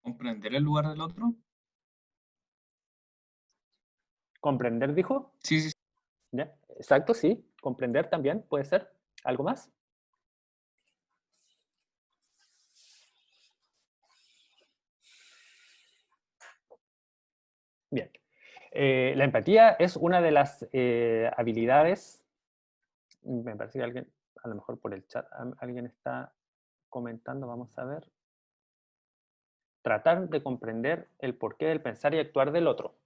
¿Comprender el lugar del otro? ¿Comprender, dijo? Sí, sí. ¿Ya? Exacto, sí. Comprender también puede ser. ¿Algo más? Bien. La empatía es una de las habilidades, me parece que alguien, a lo mejor por el chat, alguien está comentando, vamos a ver. Tratar de comprender el porqué del pensar y actuar del otro.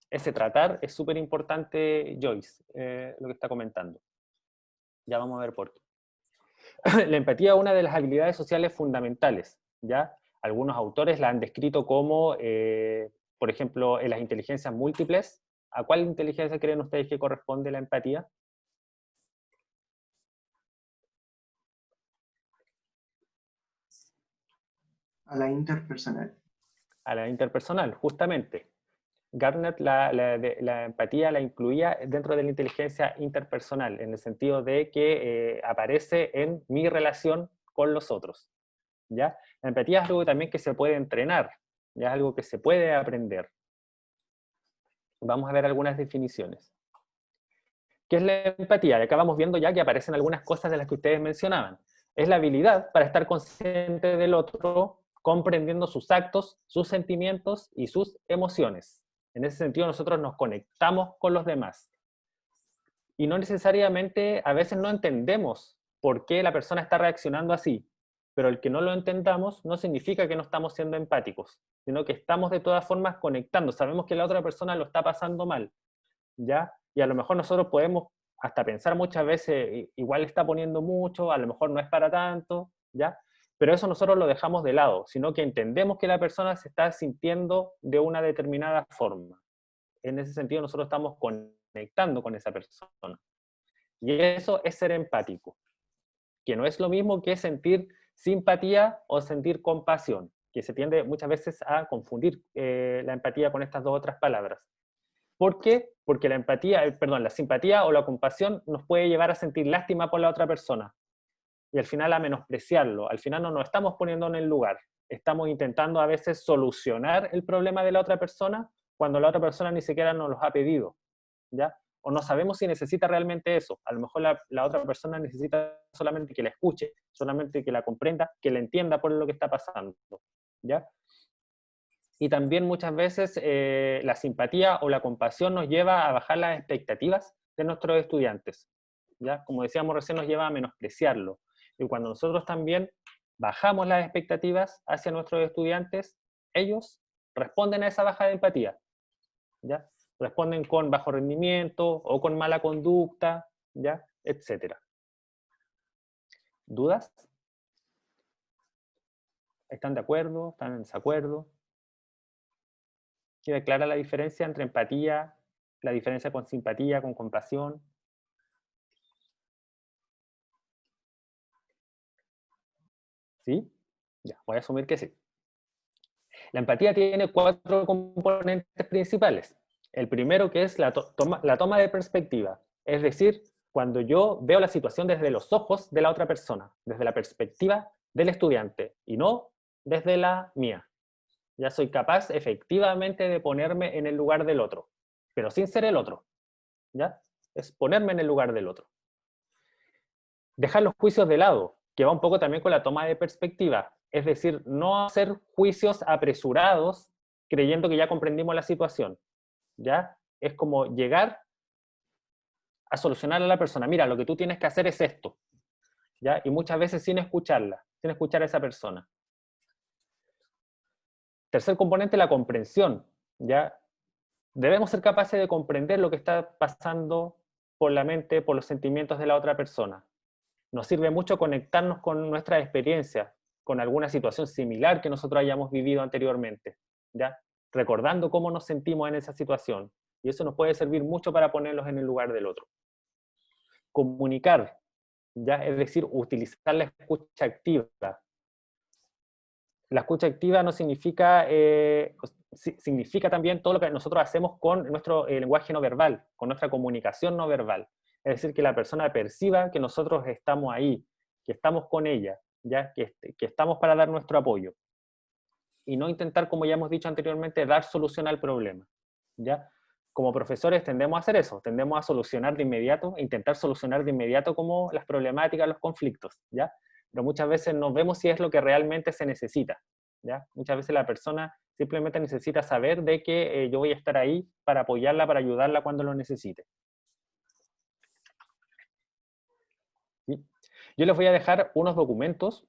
Ese tratar es súper importante, Joyce, lo que está comentando. Ya vamos a ver por qué. La empatía es una de las habilidades sociales fundamentales, ¿ya? Algunos autores la han descrito como, por ejemplo, en las inteligencias múltiples. ¿A cuál inteligencia creen ustedes que corresponde la empatía? A la interpersonal. A la interpersonal, justamente. Gardner la empatía la incluía dentro de la inteligencia interpersonal, en el sentido de que aparece en mi relación con los otros, ¿ya? La empatía es algo también que se puede entrenar, ya es algo que se puede aprender. Vamos a ver algunas definiciones. ¿Qué es la empatía? Y acá vamos viendo ya que aparecen algunas cosas de las que ustedes mencionaban. Es la habilidad para estar consciente del otro, comprendiendo sus actos, sus sentimientos y sus emociones. En ese sentido, nosotros nos conectamos con los demás. Y no necesariamente, a veces no entendemos por qué la persona está reaccionando así, pero el que no lo entendamos no significa que no estamos siendo empáticos, sino que estamos de todas formas conectando. Sabemos que la otra persona lo está pasando mal, ¿ya? Y a lo mejor nosotros podemos hasta pensar muchas veces, igual está poniendo mucho, a lo mejor no es para tanto, ¿ya? Pero eso nosotros lo dejamos de lado, sino que entendemos que la persona se está sintiendo de una determinada forma. En ese sentido nosotros estamos conectando con esa persona. Y eso es ser empático, que no es lo mismo que sentir simpatía o sentir compasión, que se tiende muchas veces a confundir la empatía con estas dos otras palabras. ¿Por qué? Porque la empatía, la simpatía o la compasión nos puede llevar a sentir lástima por la otra persona y al final a menospreciarlo. Al final no nos estamos poniendo en el lugar. Estamos intentando a veces solucionar el problema de la otra persona cuando la otra persona ni siquiera nos los ha pedido, ¿ya? O no sabemos si necesita realmente eso. A lo mejor la otra persona necesita solamente que la escuche, solamente que la comprenda, que la entienda por lo que está pasando, ¿ya? Y también muchas veces la simpatía o la compasión nos lleva a bajar las expectativas de nuestros estudiantes, ¿ya? Como decíamos recién, nos lleva a menospreciarlo. Y cuando nosotros también bajamos las expectativas hacia nuestros estudiantes, ellos responden a esa baja de empatía, ¿ya? Responden con bajo rendimiento o con mala conducta, ¿ya? Etcétera. ¿Dudas? ¿Están de acuerdo? ¿Están en desacuerdo? ¿Queda clara la diferencia entre empatía, la diferencia con simpatía, con compasión? ¿Sí? Ya, voy a asumir que sí. La empatía tiene 4 componentes principales. El primero, que es la toma de perspectiva, es decir, cuando yo veo la situación desde los ojos de la otra persona, desde la perspectiva del estudiante y no desde la mía. Ya soy capaz efectivamente de ponerme en el lugar del otro, pero sin ser el otro, ¿ya? Es ponerme en el lugar del otro. Dejar los juicios de lado, que va un poco también con la toma de perspectiva, es decir, no hacer juicios apresurados creyendo que ya comprendimos la situación, ¿ya? Es como llegar a solucionar a la persona, mira, lo que tú tienes que hacer es esto, ¿ya? Y muchas veces sin escucharla, sin escuchar a esa persona. Tercer componente, la comprensión, ¿ya? Debemos ser capaces de comprender lo que está pasando por la mente, por los sentimientos de la otra persona. Nos sirve mucho conectarnos con nuestra experiencia, con alguna situación similar que nosotros hayamos vivido anteriormente, ¿ya? Recordando cómo nos sentimos en esa situación. Y eso nos puede servir mucho para ponerlos en el lugar del otro. Comunicar, ¿ya? Es decir, utilizar la escucha activa. La escucha activa no significa, significa también todo lo que nosotros hacemos con nuestro lenguaje no verbal, con nuestra comunicación no verbal. Es decir, que la persona perciba que nosotros estamos ahí, que estamos con ella, ¿ya? Que estamos para dar nuestro apoyo. Y no intentar, como ya hemos dicho anteriormente, dar solución al problema, ¿ya? Como profesores tendemos a hacer eso, tendemos a solucionar de inmediato, intentar solucionar de inmediato como las problemáticas, los conflictos, ¿ya? Pero muchas veces no vemos si es lo que realmente se necesita, ¿ya? Muchas veces la persona simplemente necesita saber de que yo voy a estar ahí para apoyarla, para ayudarla cuando lo necesite. ¿Sí? Yo les voy a dejar unos documentos,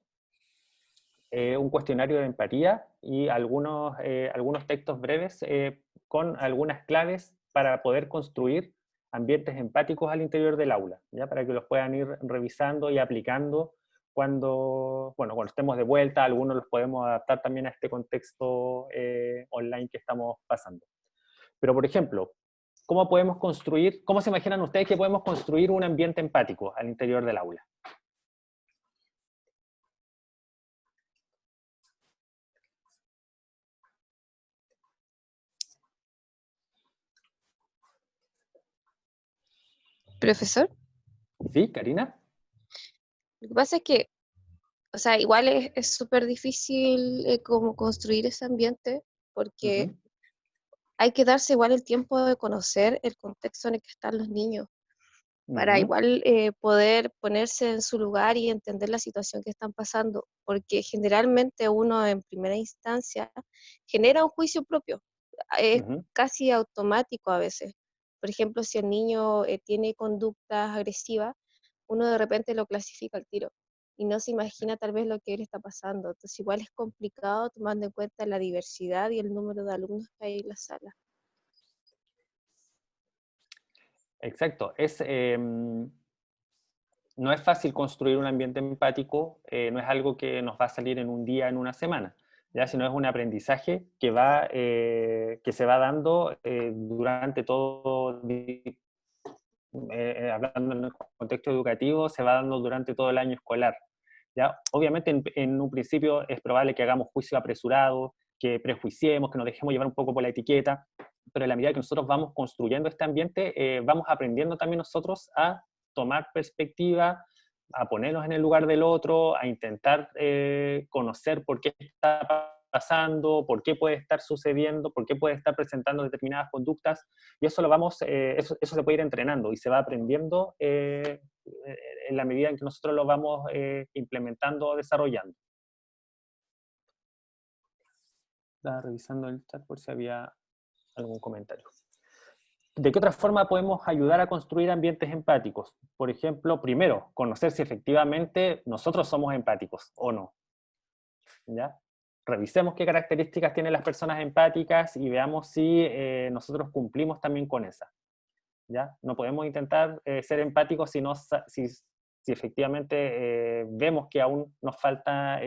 un cuestionario de empatía y algunos textos breves con algunas claves para poder construir ambientes empáticos al interior del aula, ¿ya? Para que los puedan ir revisando y aplicando cuando estemos de vuelta. Algunos los podemos adaptar también a este contexto online que estamos pasando. Pero, por ejemplo, ¿cómo se imaginan ustedes que podemos construir un ambiente empático al interior del aula? Profesor, ¿Sí, Karina? lo que pasa es que, o sea, igual es súper difícil como construir ese ambiente porque hay que darse igual el tiempo de conocer el contexto en el que están los niños. para igual poder ponerse en su lugar y entender la situación que están pasando, porque generalmente uno en primera instancia genera un juicio propio, es casi automático a veces. Por ejemplo, si el niño tiene conductas agresivas, uno de repente lo clasifica al tiro y no se imagina tal vez lo que él está pasando. Entonces igual es complicado tomando en cuenta la diversidad y el número de alumnos que hay en la sala. Exacto. No es fácil construir un ambiente empático, no es algo que nos va a salir en un día, en una semana, ¿ya? Sino es un aprendizaje que se va dando durante todo, hablando en el contexto educativo, se va dando durante todo el año escolar, ¿ya? Obviamente en un principio es probable que hagamos juicio apresurado, que prejuiciemos, que nos dejemos llevar un poco por la etiqueta, pero en la medida que nosotros vamos construyendo este ambiente, vamos aprendiendo también nosotros a tomar perspectiva, a ponernos en el lugar del otro, a intentar conocer por qué está pasando, por qué puede estar sucediendo, por qué puede estar presentando determinadas conductas, y eso eso se puede ir entrenando y se va aprendiendo en la medida en que nosotros lo vamos implementando o desarrollando. Estaba revisando el chat por si había algún comentario. ¿De qué otra forma podemos ayudar a construir ambientes empáticos? Por ejemplo, primero, conocer si efectivamente nosotros somos empáticos o no, ¿ya? Revisemos qué características tienen las personas empáticas y veamos si nosotros cumplimos también con esas, ¿ya? No podemos intentar ser empáticos si efectivamente vemos que aún nos faltan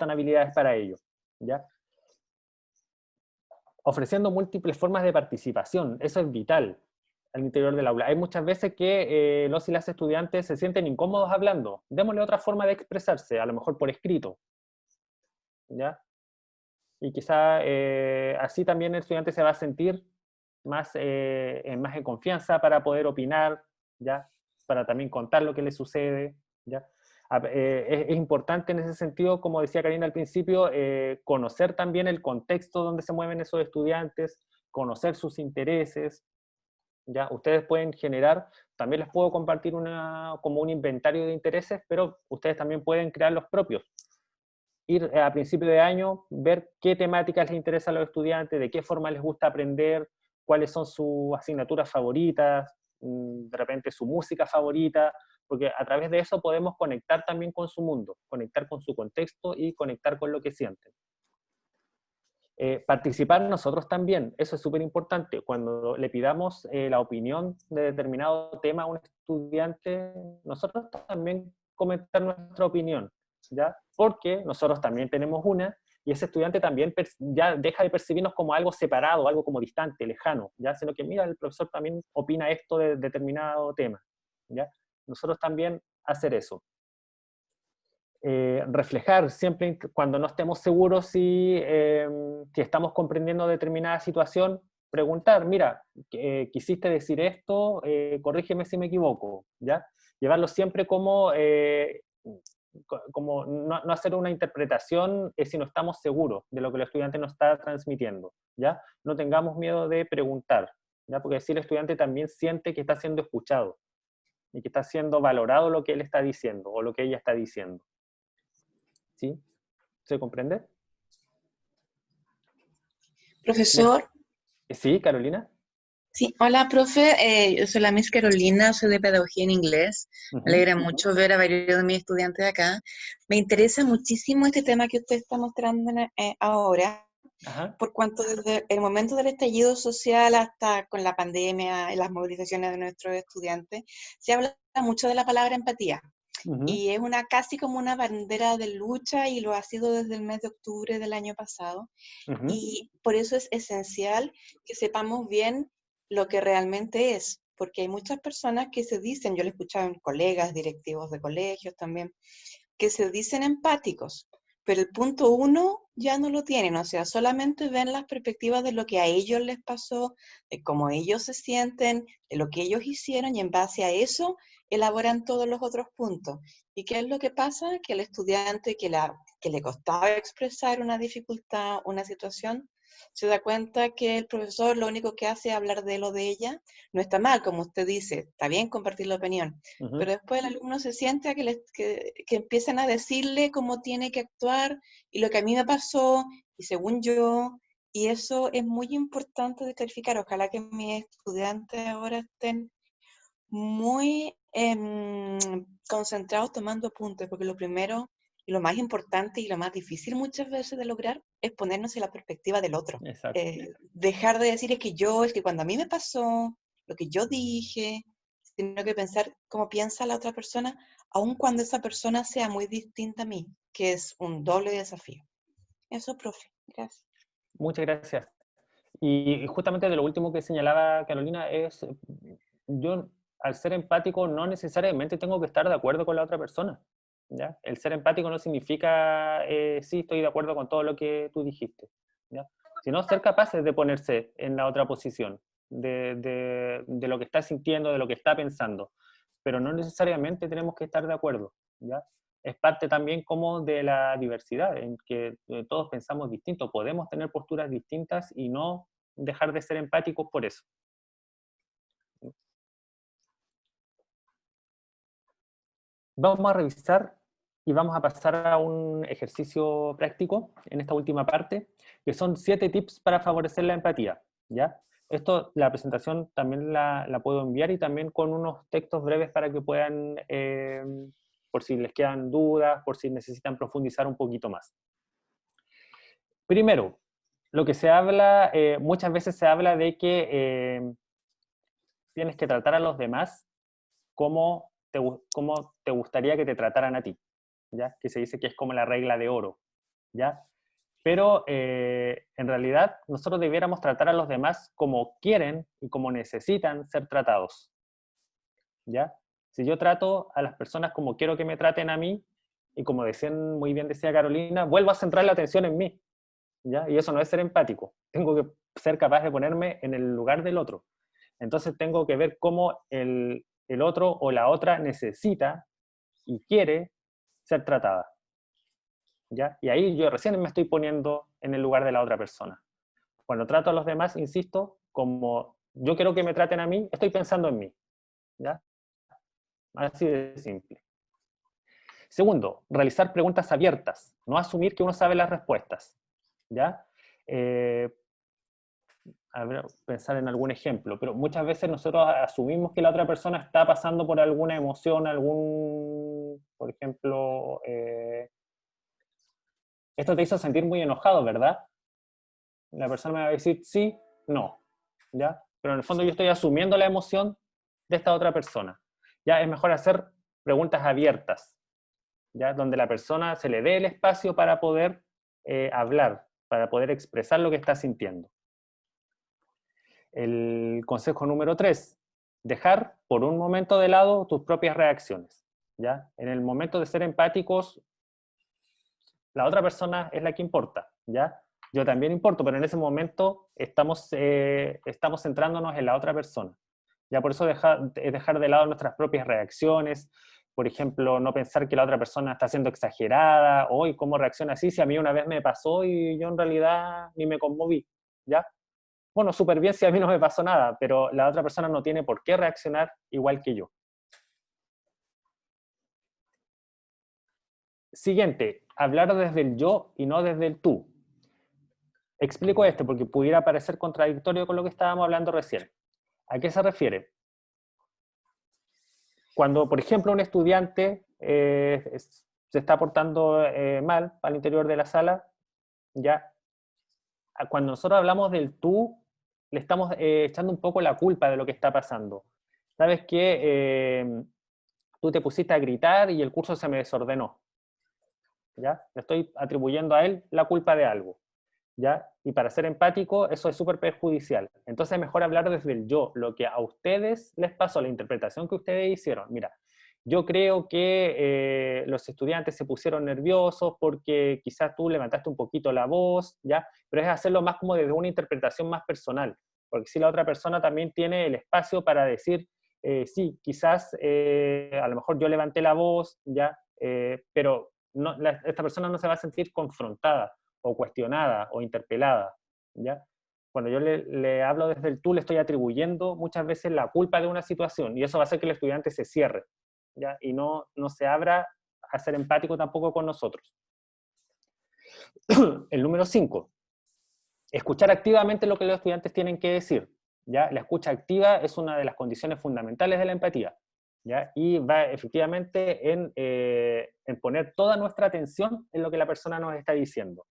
habilidades para ello, ¿ya? Ofreciendo múltiples formas de participación, eso es vital al interior del aula. Hay muchas veces que los y las estudiantes se sienten incómodos hablando. Démosle otra forma de expresarse, a lo mejor por escrito, ¿ya? Y quizá así también el estudiante se va a sentir más en confianza para poder opinar, ¿ya? Para también contar lo que le sucede, ¿ya? Es importante en ese sentido, como decía Karina al principio, conocer también el contexto donde se mueven esos estudiantes, conocer sus intereses, ¿ya? Ustedes pueden generar, también les puedo compartir como un inventario de intereses, pero ustedes también pueden crear los propios. Ir a principio de año, ver qué temáticas les interesa a los estudiantes, de qué forma les gusta aprender, cuáles son sus asignaturas favoritas, de repente su música favorita, porque a través de eso podemos conectar también con su mundo, conectar con su contexto y conectar con lo que sienten. Participar nosotros también, eso es súper importante. Cuando le pidamos la opinión de determinado tema a un estudiante, nosotros también comentar nuestra opinión, ¿ya? Porque nosotros también tenemos una, y ese estudiante también ya deja de percibirnos como algo separado, algo como distante, lejano, ¿ya? Sino que mira, el profesor también opina esto de determinado tema, ¿ya? Nosotros también hacer eso. Reflejar siempre cuando no estemos seguros si estamos comprendiendo determinada situación, preguntar, mira, quisiste decir esto, corrígeme si me equivoco, ¿ya? Llevarlo siempre como no hacer una interpretación si no estamos seguros de lo que el estudiante nos está transmitiendo, ¿ya? No tengamos miedo de preguntar, ¿ya? Porque así el estudiante también siente que está siendo escuchado y que está siendo valorado lo que él está diciendo o lo que ella está diciendo. ¿Sí? ¿Se comprende? Profesor. Sí, Carolina. Sí, hola, profe. Yo soy la Miss Carolina, soy de Pedagogía en Inglés. Me alegra mucho ver a varios de mis estudiantes acá. Me interesa muchísimo este tema que usted está mostrando ahora, por cuanto desde el momento del estallido social hasta con la pandemia y las movilizaciones de nuestros estudiantes, se habla mucho de la palabra empatía. Y es casi como una bandera de lucha y lo ha sido desde el mes de octubre del año pasado. Y por eso es esencial que sepamos bien lo que realmente es, porque hay muchas personas que se dicen, yo lo he escuchado en colegas, directivos de colegios también, que se dicen empáticos, pero el punto 1 ya no lo tienen, o sea, solamente ven las perspectivas de lo que a ellos les pasó, de cómo ellos se sienten, de lo que ellos hicieron, y en base a eso elaboran todos los otros puntos. ¿Y qué es lo que pasa? Que el estudiante que le costaba expresar una dificultad, una situación, se da cuenta que el profesor lo único que hace es hablar de él o de ella. No está mal, como usted dice, está bien compartir la opinión, pero después el alumno se siente a que empiecen a decirle cómo tiene que actuar y lo que a mí me pasó, y según yo, y eso es muy importante de clarificar. Ojalá que mis estudiantes ahora estén muy concentrados tomando apuntes, porque lo primero y lo más importante y lo más difícil muchas veces de lograr es ponernos en la perspectiva del otro. Exacto. Dejar de decir es que cuando a mí me pasó, lo que yo dije, sino que pensar cómo piensa la otra persona, aun cuando esa persona sea muy distinta a mí, que es un doble desafío. Eso, profe. Gracias. Muchas gracias. Y justamente de lo último que señalaba Carolina es, yo al ser empático no necesariamente tengo que estar de acuerdo con la otra persona, ¿ya? El ser empático no significa, sí, estoy de acuerdo con todo lo que tú dijiste, ¿ya? Sino ser capaces de ponerse en la otra posición, de lo que está sintiendo, de lo que está pensando, pero no necesariamente tenemos que estar de acuerdo, ¿ya? Es parte también como de la diversidad, en que todos pensamos distinto, podemos tener posturas distintas y no dejar de ser empáticos por eso. Vamos a revisar y vamos a pasar a un ejercicio práctico en esta última parte, que son 7 tips para favorecer la empatía, ¿ya? Esto, la presentación también la puedo enviar y también con unos textos breves para que puedan, por si les quedan dudas, por si necesitan profundizar un poquito más. Primero, lo que se habla, muchas veces se habla de que tienes que tratar a los demás como te gustaría que te trataran a ti, ¿ya? Que se dice que es como la regla de oro, ¿ya? Pero en realidad nosotros debiéramos tratar a los demás como quieren y como necesitan ser tratados, ¿ya? Si yo trato a las personas como quiero que me traten a mí, y como muy bien decía Carolina, vuelvo a centrar la atención en mí, ¿ya? Y eso no es ser empático. Tengo que ser capaz de ponerme en el lugar del otro. Entonces tengo que ver cómo el otro o la otra necesita y quiere ser tratada, ¿ya? Y ahí yo recién me estoy poniendo en el lugar de la otra persona. Cuando trato a los demás, insisto, como yo quiero que me traten a mí, estoy pensando en mí, ¿ya? Así de simple. Segundo, realizar preguntas abiertas, no asumir que uno sabe las respuestas, ¿ya? A ver, pensar en algún ejemplo, pero muchas veces nosotros asumimos que la otra persona está pasando por alguna emoción, por ejemplo, esto te hizo sentir muy enojado, ¿verdad? La persona me va a decir sí, no, ¿ya? Pero en el fondo yo estoy asumiendo la emoción de esta otra persona. Ya es mejor hacer preguntas abiertas, ¿ya? Donde la persona se le dé el espacio para poder hablar, para poder expresar lo que está sintiendo. El consejo número 3, dejar por un momento de lado tus propias reacciones, ¿ya? En el momento de ser empáticos, la otra persona es la que importa, ¿ya? Yo también importo, pero en ese momento estamos centrándonos en la otra persona. Ya por eso es dejar de lado nuestras propias reacciones, por ejemplo, no pensar que la otra persona está siendo exagerada, o ¿cómo reacciona así? Si a mí una vez me pasó y yo en realidad ni me conmoví, ¿ya? Bueno, súper bien si a mí no me pasó nada, pero la otra persona no tiene por qué reaccionar igual que yo. Siguiente, hablar desde el yo y no desde el tú. Explico esto porque pudiera parecer contradictorio con lo que estábamos hablando recién. ¿A qué se refiere? Cuando, por ejemplo, un estudiante se está portando mal al interior de la sala, ya, cuando nosotros hablamos del tú, le estamos echando un poco la culpa de lo que está pasando. ¿Sabes qué? Tú te pusiste a gritar y el curso se me desordenó, ¿ya? Le estoy atribuyendo a él la culpa de algo, ¿ya? Y para ser empático, eso es súper perjudicial. Entonces es mejor hablar desde el yo, lo que a ustedes les pasó, la interpretación que ustedes hicieron. Mira, yo creo que los estudiantes se pusieron nerviosos porque quizás tú levantaste un poquito la voz, ¿ya? Pero es hacerlo más como desde una interpretación más personal, porque si la otra persona también tiene el espacio para decir, sí, quizás a lo mejor yo levanté la voz, ¿ya? Pero no, esta persona no se va a sentir confrontada o cuestionada o interpelada, ¿ya? Cuando yo le hablo desde el tú, le estoy atribuyendo muchas veces la culpa de una situación, y eso va a hacer que el estudiante se cierre, ¿ya? Y no se abra a ser empático tampoco con nosotros. El número 5, escuchar activamente lo que los estudiantes tienen que decir, ¿ya? La escucha activa es una de las condiciones fundamentales de la empatía, ¿ya? Y va efectivamente en poner toda nuestra atención en lo que la persona nos está diciendo.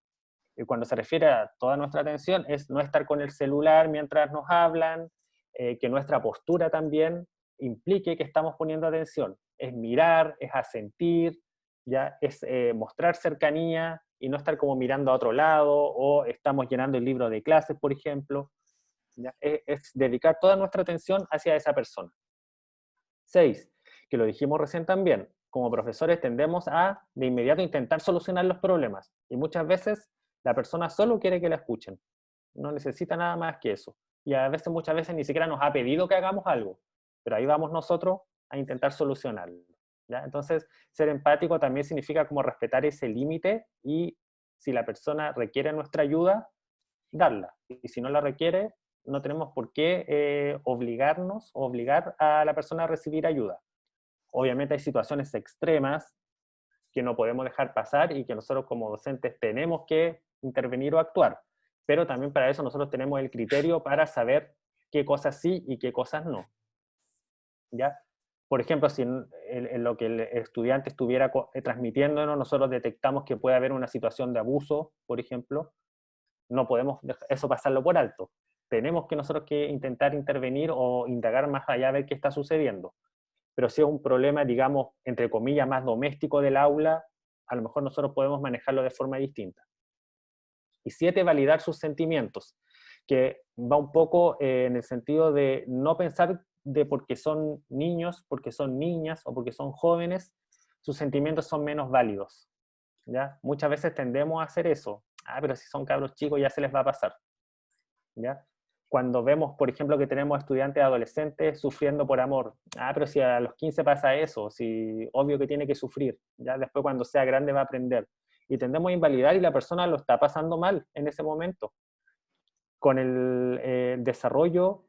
Y cuando se refiere a toda nuestra atención, es no estar con el celular mientras nos hablan, que nuestra postura también implique que estamos poniendo atención. Es mirar, es asentir, ¿ya? Es mostrar cercanía y no estar como mirando a otro lado, o estamos llenando el libro de clases, por ejemplo. ¿Ya? Es dedicar toda nuestra atención hacia esa persona. 6, que lo dijimos recién también, como profesores tendemos a de inmediato intentar solucionar los problemas, y muchas veces la persona solo quiere que la escuchen, no necesita nada más que eso, y a veces, muchas veces ni siquiera nos ha pedido que hagamos algo, pero ahí vamos nosotros a intentar solucionarlo, ¿ya? Entonces, ser empático también significa como respetar ese límite, y si la persona requiere nuestra ayuda, darla, y si no la requiere, no tenemos por qué obligarnos o obligar a la persona a recibir ayuda. Obviamente hay situaciones extremas que no podemos dejar pasar y que nosotros como docentes tenemos que intervenir o actuar, pero también para eso nosotros tenemos el criterio para saber qué cosas sí y qué cosas no, ¿ya? Por ejemplo, si en lo que el estudiante estuviera transmitiéndonos, nosotros detectamos que puede haber una situación de abuso, por ejemplo, no podemos eso pasarlo por alto. Tenemos que nosotros que intentar intervenir o indagar más allá de qué está sucediendo. Pero si es un problema, digamos, entre comillas, más doméstico del aula, a lo mejor nosotros podemos manejarlo de forma distinta. Y 7, validar sus sentimientos, que va un poco en el sentido de no pensar de porque son niños, porque son niñas o porque son jóvenes, sus sentimientos son menos válidos, ¿ya? Muchas veces tendemos a hacer eso. Pero si son cabros chicos ya se les va a pasar, ¿ya? Cuando vemos, por ejemplo, que tenemos estudiantes adolescentes sufriendo por amor, pero si a los 15 pasa eso, si obvio que tiene que sufrir, ya después cuando sea grande va a aprender. Y tendemos a invalidar y la persona lo está pasando mal en ese momento. Con el desarrollo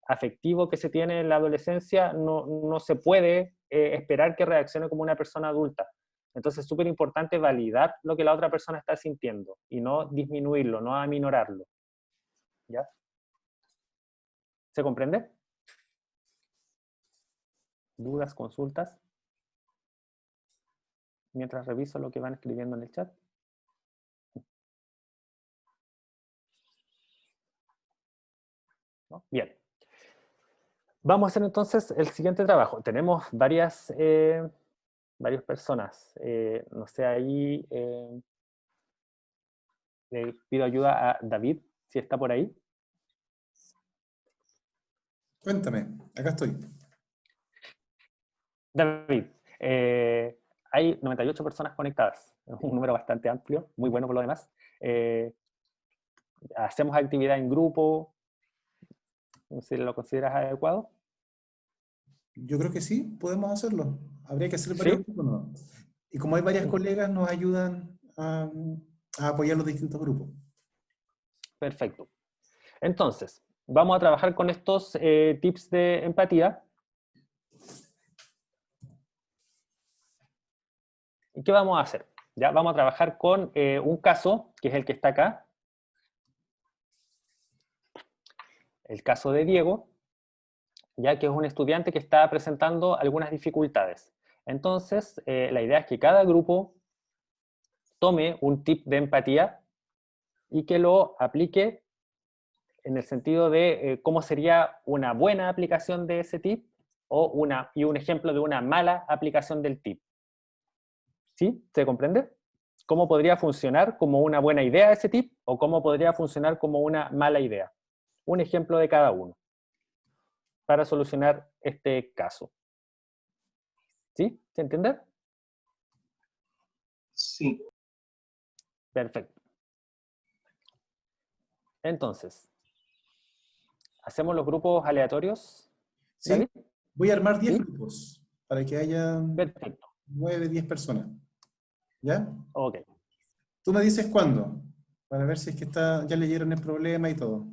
afectivo que se tiene en la adolescencia, no se puede esperar que reaccione como una persona adulta. Entonces es súper importante validar lo que la otra persona está sintiendo y no disminuirlo, no aminorarlo. ¿Ya? ¿Se comprende? ¿Dudas, consultas? Mientras reviso lo que van escribiendo en el chat. ¿No? Bien. Vamos a hacer entonces el siguiente trabajo. Tenemos varias personas. No sé, ahí le pido ayuda a David, si está por ahí. Cuéntame, acá estoy. David, hay 98 personas conectadas, un número bastante amplio, muy bueno por lo demás. Hacemos actividad en grupo, no sé si lo consideras adecuado. Yo creo que sí, podemos hacerlo. Habría que hacer ¿Sí? varios grupos, ¿no? Y como hay varias colegas, nos ayudan a apoyar los distintos grupos. Perfecto. Entonces, vamos a trabajar con estos tips de empatía. ¿Y qué vamos a hacer? Ya vamos a trabajar con un caso, que es el que está acá. El caso de Diego, ya que es un estudiante que está presentando algunas dificultades. Entonces, la idea es que cada grupo tome un tip de empatía y que lo aplique en el sentido de cómo sería una buena aplicación de ese tip y un ejemplo de una mala aplicación del tip. ¿Sí? ¿Se comprende? ¿Cómo podría funcionar como una buena idea ese tip o cómo podría funcionar como una mala idea? Un ejemplo de cada uno para solucionar este caso. ¿Sí? ¿Se entiende? Sí. Perfecto. Entonces, ¿hacemos los grupos aleatorios? Sí, ¿David? voy a armar 10 ¿Sí? grupos para que haya Perfecto. 9, 10 personas. ¿Ya? Ok. Tú me dices cuándo. para ver si es que ya leyeron el problema y todo.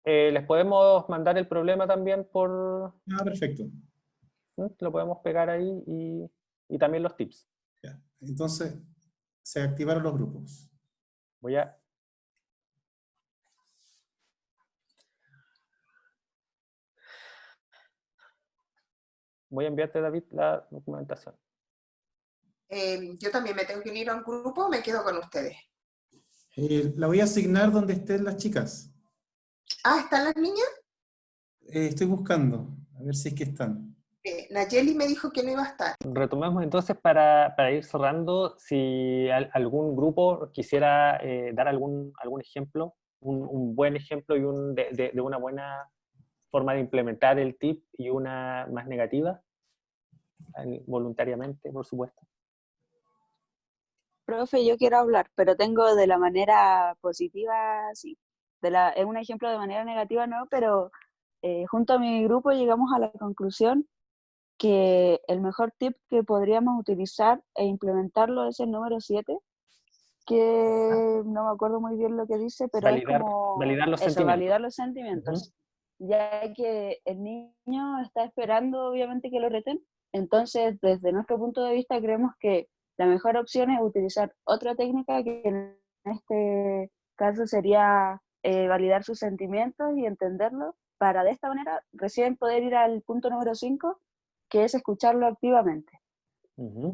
Les podemos mandar el problema también por... Ah, perfecto. Lo podemos pegar ahí y también los tips. Ya. Entonces, se activaron los grupos. Voy a enviarte, David, la documentación. Yo también me tengo que unir a un grupo, me quedo con ustedes. La voy a asignar donde estén las chicas. Ah, ¿están las niñas? Estoy buscando, a ver si es que están. Nayeli me dijo que no iba a estar. Retomemos entonces para ir cerrando, si algún grupo quisiera dar algún ejemplo, un buen ejemplo y de una buena forma de implementar el tip y una más negativa, voluntariamente, por supuesto. Profe, yo quiero hablar, pero tengo de la manera positiva, sí. Es un ejemplo de manera negativa, no, pero junto a mi grupo llegamos a la conclusión que el mejor tip que podríamos utilizar e implementarlo es el número 7, que no me acuerdo muy bien lo que dice, pero es como validar los eso, sentimientos. validar los sentimientos. Ya que el niño está esperando obviamente que lo reten, entonces desde nuestro punto de vista creemos que la mejor opción es utilizar otra técnica que en este caso sería validar sus sentimientos y entenderlos para de esta manera recién poder ir al punto número 5, que es escucharlo activamente.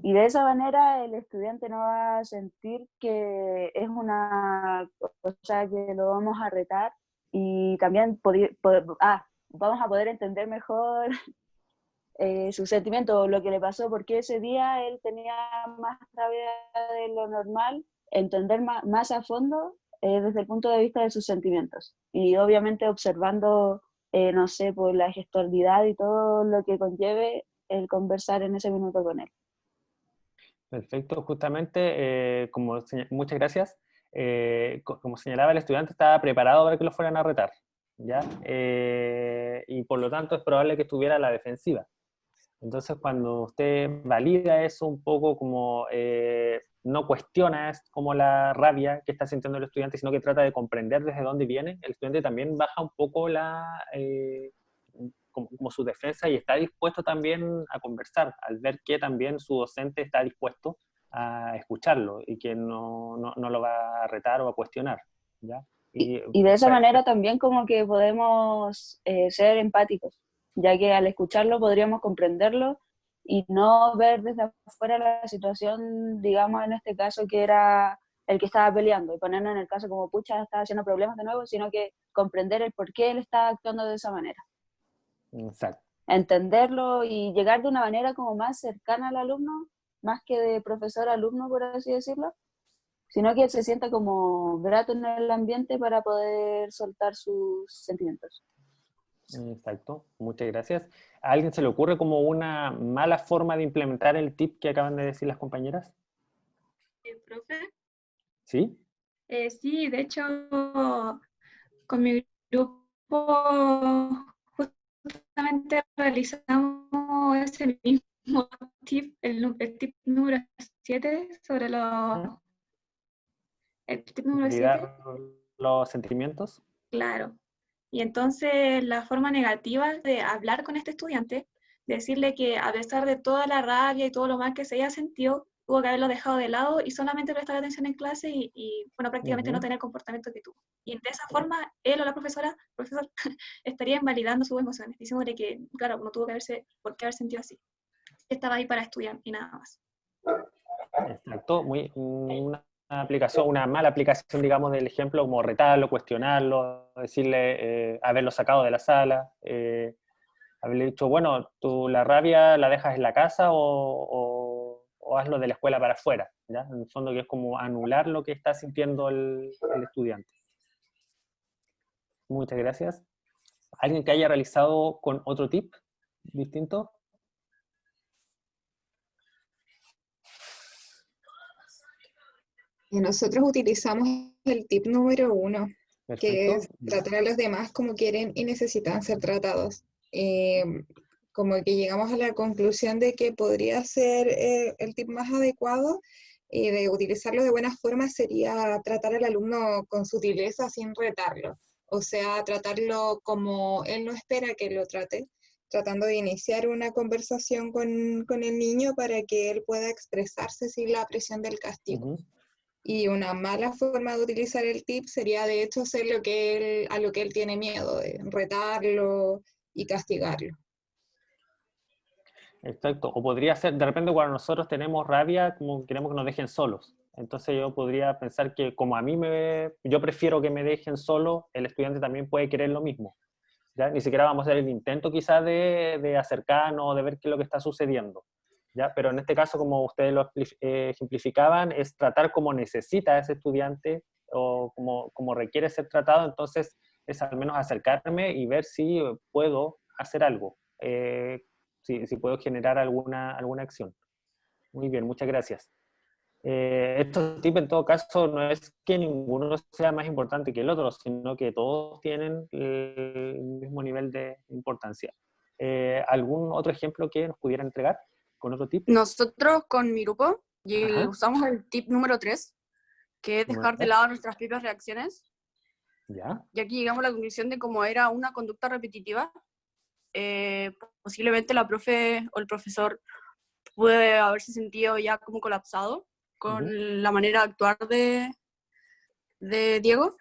Y de esa manera el estudiante no va a sentir que es una cosa que lo vamos a retar y también vamos a poder entender mejor su sentimiento, lo que le pasó, porque ese día él tenía más rabia de lo normal, entender más a fondo desde el punto de vista de sus sentimientos. Y obviamente observando, no sé, por la gestualidad y todo lo que conlleve el conversar en ese minuto con él. Perfecto, justamente, muchas gracias. Como señalaba, el estudiante estaba preparado para que lo fueran a retar, ¿ya? Y por lo tanto es probable que estuviera a la defensiva. Entonces, cuando usted valida eso un poco como no cuestiona como la rabia que está sintiendo el estudiante, sino que trata de comprender desde dónde viene, el estudiante también baja un poco como su defensa y está dispuesto también a conversar, al ver que también su docente está dispuesto a escucharlo y que no lo va a retar o a cuestionar, ¿ya? Y de esa manera también como que podemos ser empáticos, ya que al escucharlo podríamos comprenderlo y no ver desde afuera la situación, digamos en este caso que era el que estaba peleando y ponernos en el caso como pucha, estaba haciendo problemas de nuevo, sino que comprender el por qué él estaba actuando de esa manera. Exacto. Entenderlo y llegar de una manera como más cercana al alumno, más que de profesor-alumno, por así decirlo, sino que él se sienta como grato en el ambiente para poder soltar sus sentimientos. Exacto, muchas gracias. ¿A alguien se le ocurre como una mala forma de implementar el tip que acaban de decir las compañeras? ¿Profe? ¿Sí? Sí, de hecho, con mi grupo justamente realizamos ese mismo tip, el tip número 7 sobre el tip número 7. ¿Validar los sentimientos? Claro. Y entonces la forma negativa de hablar con este estudiante, decirle que a pesar de toda la rabia y todo lo mal que se haya sentido, tuvo que haberlo dejado de lado y solamente prestar atención en clase y bueno, prácticamente no tener el comportamiento que tuvo. Y de esa forma, él o la profesor, estaría invalidando sus emociones, diciéndole que, claro, no tuvo por qué haber sentido así. Estaba ahí para estudiar y nada más. Exacto, una mala aplicación, digamos, del ejemplo, como retarlo, cuestionarlo, decirle, haberlo sacado de la sala, haberle dicho, bueno, tú la rabia la dejas en la casa o hazlo de la escuela para afuera, ¿ya? En el fondo que es como anular lo que está sintiendo el estudiante. Muchas gracias. ¿Alguien que haya realizado con otro tip distinto? Y nosotros utilizamos el tip número 1, que es Perfecto. tratar a los demás como quieren y necesitan ser tratados. Como que llegamos a la conclusión de que podría ser el tip más adecuado y de utilizarlo de buena forma sería tratar al alumno con sutileza sin retarlo. O sea, tratarlo como él no espera que lo trate, tratando de iniciar una conversación con el niño para que él pueda expresarse sin la presión del castigo. Y una mala forma de utilizar el tip sería de hecho hacer a lo que él tiene miedo, de retarlo y castigarlo. Exacto, o podría ser, de repente cuando nosotros tenemos rabia, como queremos que nos dejen solos. Entonces yo podría pensar que como a mí yo prefiero que me dejen solo, el estudiante también puede querer lo mismo. ¿Ya? Ni siquiera vamos a hacer el intento quizás de acercarnos, de ver qué es lo que está sucediendo. ¿Ya? Pero en este caso, como ustedes lo ejemplificaban, es tratar como necesita ese estudiante o como requiere ser tratado, entonces es al menos acercarme y ver si puedo hacer algo. Si puedo generar alguna acción. Muy bien, muchas gracias. Estos tips en todo caso no es que ninguno sea más importante que el otro, sino que todos tienen el mismo nivel de importancia. ¿Algún otro ejemplo que nos pudiera entregar con otro tip? Nosotros con mi grupo Ajá. usamos el tip número 3, que es dejar de lado nuestras propias reacciones. ¿Ya? Y aquí llegamos a la conclusión de cómo era una conducta repetitiva, posiblemente la profe o el profesor puede haberse sentido ya como colapsado con la manera de actuar de Diego.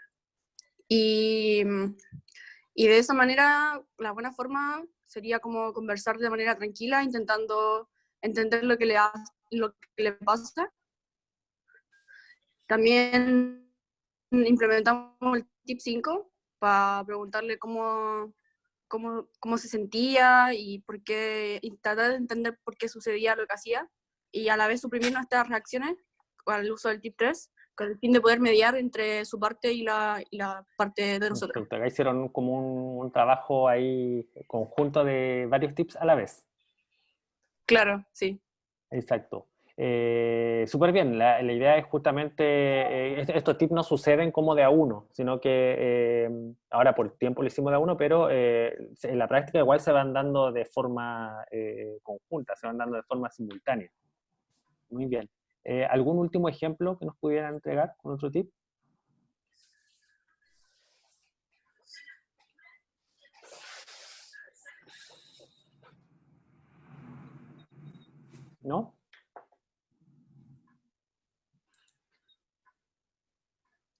Y de esa manera, la buena forma sería como conversar de manera tranquila, intentando entender lo que le pasa. También implementamos el tip 5 para preguntarle cómo se sentía y por qué, y tratar de entender por qué sucedía lo que hacía, y a la vez suprimir nuestras reacciones con el uso del tip 3, con el fin de poder mediar entre su parte y la parte de nosotros. Perfecto. Acá hicieron como un trabajo ahí conjunto de varios tips a la vez. Claro, sí. Exacto. Súper bien, la idea es justamente, estos tips no suceden como de a uno, sino que ahora por tiempo lo hicimos de a uno, pero en la práctica igual se van dando de forma conjunta, se van dando de forma simultánea. Muy bien. ¿Algún último ejemplo que nos pudieran entregar con otro tip? ¿No?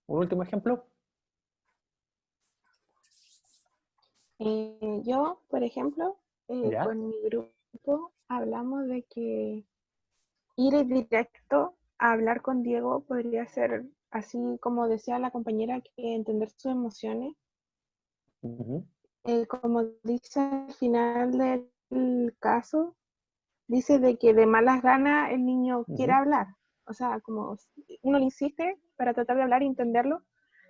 ¿Un último ejemplo? Yo, por ejemplo, ¿Ya? con mi grupo hablamos de que ir directo a hablar con Diego podría ser, así como decía la compañera, que entender sus emociones. Como dice al final del caso, dice de que de malas ganas el niño quiere hablar. O sea, como uno le insiste para tratar de hablar y entenderlo,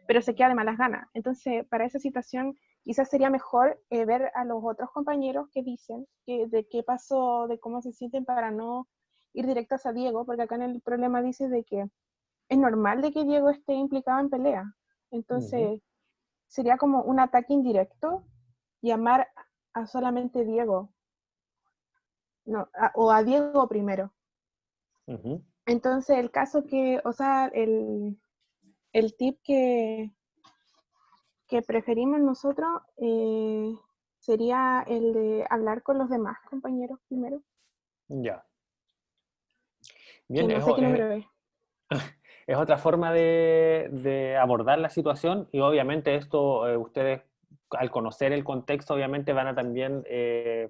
pero se queda de malas ganas. Entonces, para esa situación, quizás sería mejor ver a los otros compañeros que dicen de qué pasó, de cómo se sienten, para no ir directo hacia Diego, porque acá en el problema dice de que es normal de que Diego esté implicado en pelea. Entonces, sería como un ataque indirecto, llamar a solamente Diego. No, o a Diego primero. Entonces, el caso que, o sea, el tip que preferimos nosotros sería el de hablar con los demás compañeros primero. Ya. Bien, que no sé qué número es. Es otra forma de abordar la situación, y obviamente esto ustedes al conocer el contexto obviamente van a también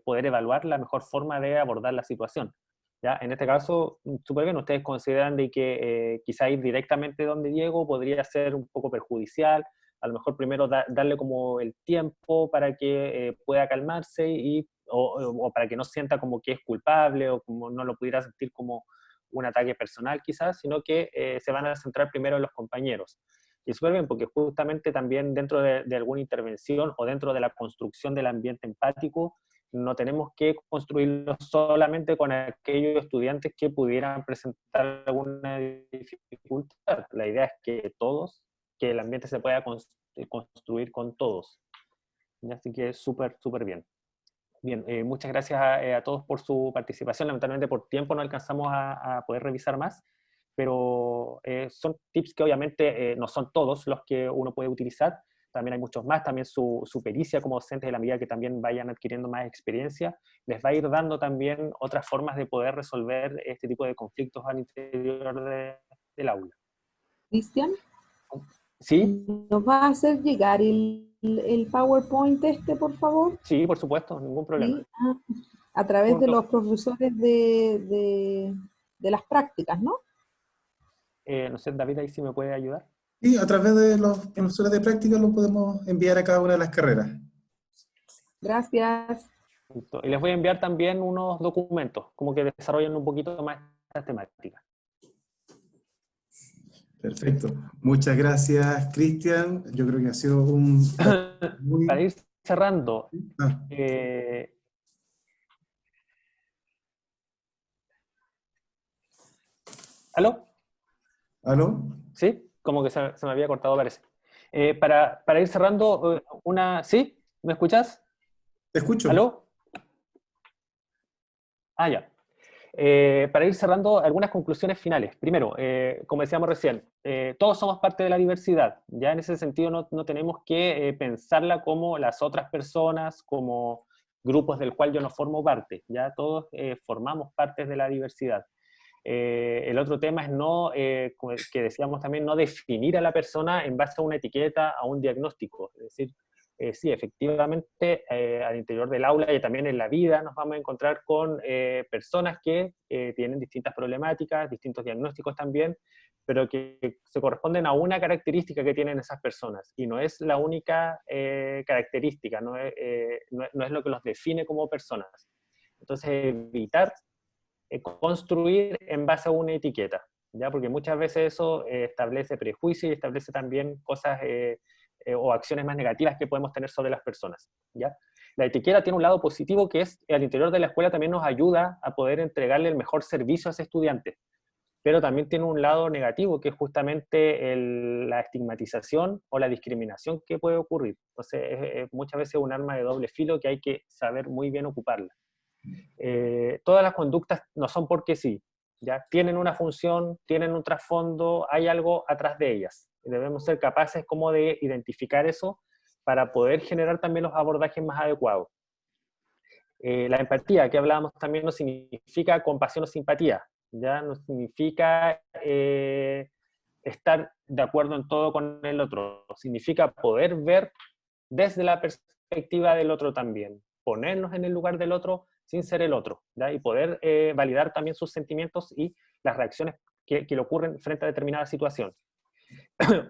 poder evaluar la mejor forma de abordar la situación. ¿Ya? En este caso, súper bien, ustedes consideran de que quizá ir directamente donde Diego podría ser un poco perjudicial, a lo mejor primero darle como el tiempo para que pueda calmarse o para que no sienta como que es culpable o como no lo pudiera sentir como un ataque personal quizás, sino que se van a centrar primero en los compañeros. Y súper bien, porque justamente también dentro de alguna intervención o dentro de la construcción del ambiente empático, no tenemos que construirlo solamente con aquellos estudiantes que pudieran presentar alguna dificultad. La idea es que el ambiente se pueda construir con todos. Así que súper, súper bien. Bien, muchas gracias a todos por su participación. Lamentablemente por tiempo no alcanzamos a poder revisar más, pero son tips que obviamente no son todos los que uno puede utilizar, también hay muchos más, también su pericia como docentes, de la medida que también vayan adquiriendo más experiencia, les va a ir dando también otras formas de poder resolver este tipo de conflictos al interior del aula. Cristian, ¿Sí? ¿nos va a hacer llegar el PowerPoint por favor? Sí, por supuesto, ningún problema. Sí, a través de los profesores de las prácticas, ¿no? No sé, David, ahí sí me puede ayudar. Y a través de los profesores de práctica lo podemos enviar a cada una de las carreras. Gracias. Y les voy a enviar también unos documentos, como que desarrollen un poquito más esta temática. Perfecto. Muchas gracias, Cristian. Yo creo que ha sido un... Para ir cerrando, ¿aló? ¿Aló? Sí, como que se me había cortado, parece. Para ir cerrando, ¿sí? ¿Me escuchas? Te escucho. ¿Aló? Ah, ya. Para ir cerrando, algunas conclusiones finales. Primero, como decíamos recién, todos somos parte de la diversidad. Ya en ese sentido no tenemos que pensarla como las otras personas, como grupos del cual yo no formo parte. Ya todos formamos parte de la diversidad. El otro tema es que decíamos también, no definir a la persona en base a una etiqueta, a un diagnóstico. Es decir, sí, efectivamente, al interior del aula y también en la vida nos vamos a encontrar con personas que tienen distintas problemáticas, distintos diagnósticos también, pero que se corresponden a una característica que tienen esas personas, y no es la única característica, no es lo que los define como personas. Entonces, evitar construir en base a una etiqueta, ¿ya? Porque muchas veces eso establece prejuicios y establece también cosas o acciones más negativas que podemos tener sobre las personas, ¿ya? La etiqueta tiene un lado positivo, que es, al interior de la escuela también nos ayuda a poder entregarle el mejor servicio a ese estudiante, pero también tiene un lado negativo, que es justamente la estigmatización o la discriminación que puede ocurrir. Entonces, muchas veces es un arma de doble filo que hay que saber muy bien ocuparla. Todas las conductas no son porque sí, ¿ya? Tienen una función, tienen un trasfondo, hay algo atrás de ellas. Debemos ser capaces como de identificar eso para poder generar también los abordajes más adecuados. La empatía, que hablábamos también, no significa compasión o simpatía, ¿ya? No significa estar de acuerdo en todo con el otro, significa poder ver desde la perspectiva del otro también, ponernos en el lugar del otro sin ser el otro, ¿ya? Y poder validar también sus sentimientos y las reacciones que le ocurren frente a determinada situación.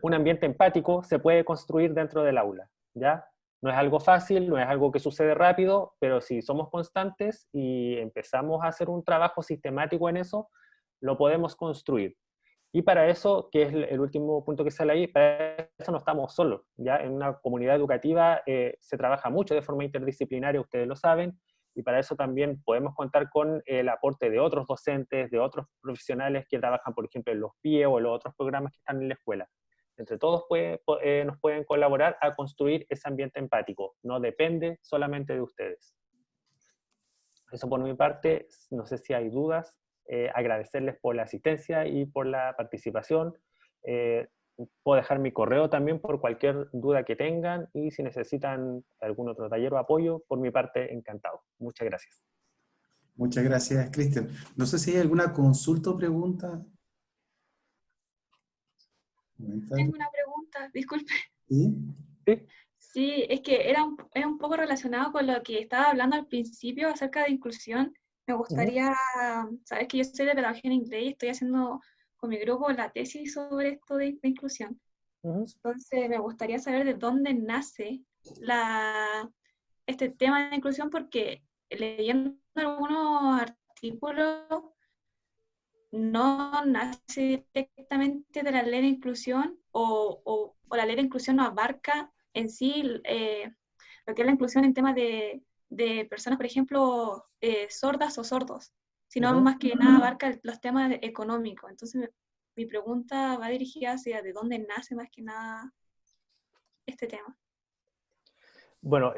Un ambiente empático se puede construir dentro del aula, ¿ya? No es algo fácil, no es algo que sucede rápido, pero si somos constantes y empezamos a hacer un trabajo sistemático en eso, lo podemos construir. Y para eso, que es el último punto que sale ahí, para eso no estamos solos, ¿ya? En una comunidad educativa se trabaja mucho de forma interdisciplinaria, ustedes lo saben, y para eso también podemos contar con el aporte de otros docentes, de otros profesionales que trabajan, por ejemplo, en los PIE o en los otros programas que están en la escuela. Entre todos nos pueden colaborar a construir ese ambiente empático. No depende solamente de ustedes. Eso por mi parte, no sé si hay dudas. Agradecerles por la asistencia y por la participación. Puedo dejar mi correo también por cualquier duda que tengan, y si necesitan algún otro taller o apoyo, por mi parte, encantado. Muchas gracias. Muchas gracias, Cristian. No sé si hay alguna consulta o pregunta. Tengo una pregunta, disculpe. ¿Sí? Sí, es que es un poco relacionado con lo que estaba hablando al principio acerca de inclusión. Me gustaría saber que yo soy de pedagogía en inglés y estoy haciendo con mi grupo la tesis sobre esto de inclusión. Entonces, me gustaría saber de dónde nace este tema de inclusión, porque leyendo algunos artículos no nace directamente de la ley de inclusión, o la ley de inclusión no abarca en sí lo que es la inclusión en temas de personas, por ejemplo, sordas o sordos, sino más que nada abarca los temas económicos. Entonces, mi pregunta va dirigida hacia de dónde nace más que nada este tema. Bueno,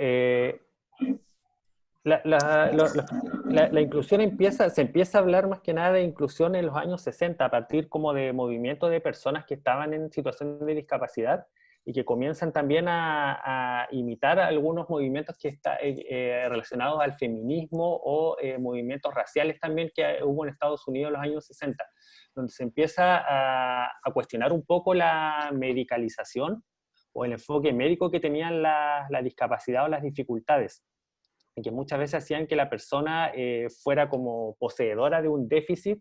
La inclusión se empieza a hablar más que nada de inclusión en los años 60, a partir como de movimientos de personas que estaban en situación de discapacidad y que comienzan también a imitar algunos movimientos que están relacionados al feminismo o movimientos raciales también que hubo en Estados Unidos en los años 60, donde se empieza a cuestionar un poco la medicalización o el enfoque médico que tenían la discapacidad o las dificultades, en que muchas veces hacían que la persona fuera como poseedora de un déficit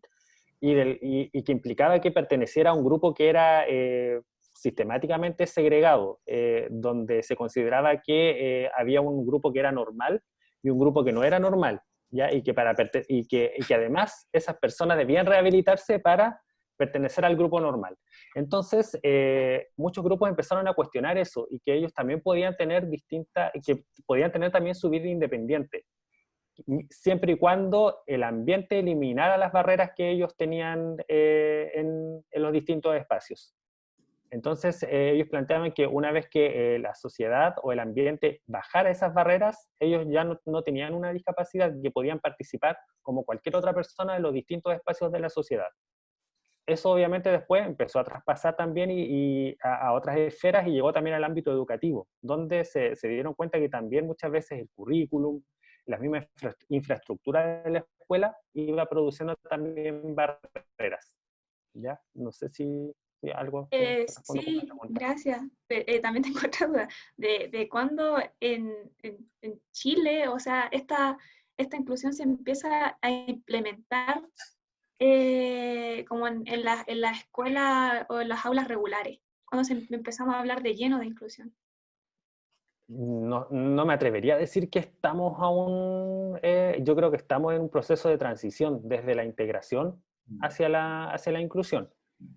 y que implicaba que perteneciera a un grupo que era sistemáticamente segregado, donde se consideraba que había un grupo que era normal y un grupo que no era normal, ¿ya? Y que además esas personas debían rehabilitarse para pertenecer al grupo normal. Entonces, muchos grupos empezaron a cuestionar eso y que ellos también podían tener también su vida independiente, siempre y cuando el ambiente eliminara las barreras que ellos tenían en los distintos espacios. Entonces, ellos planteaban que una vez que la sociedad o el ambiente bajara esas barreras, ellos ya no tenían una discapacidad, que podían participar como cualquier otra persona en los distintos espacios de la sociedad. Eso obviamente después empezó a traspasar también a otras esferas y llegó también al ámbito educativo, donde se dieron cuenta que también muchas veces el currículum, la misma infraestructura de la escuela iba produciendo también barreras. ¿Ya? No sé si algo... Sí, gracias. También tengo otra duda de cuándo en Chile, o sea, esta inclusión se empieza a implementar como en la escuela o en las aulas regulares, cuando empezamos a hablar de lleno de inclusión. No me atrevería a decir que estamos aún, yo creo que estamos en un proceso de transición desde la integración hacia la inclusión.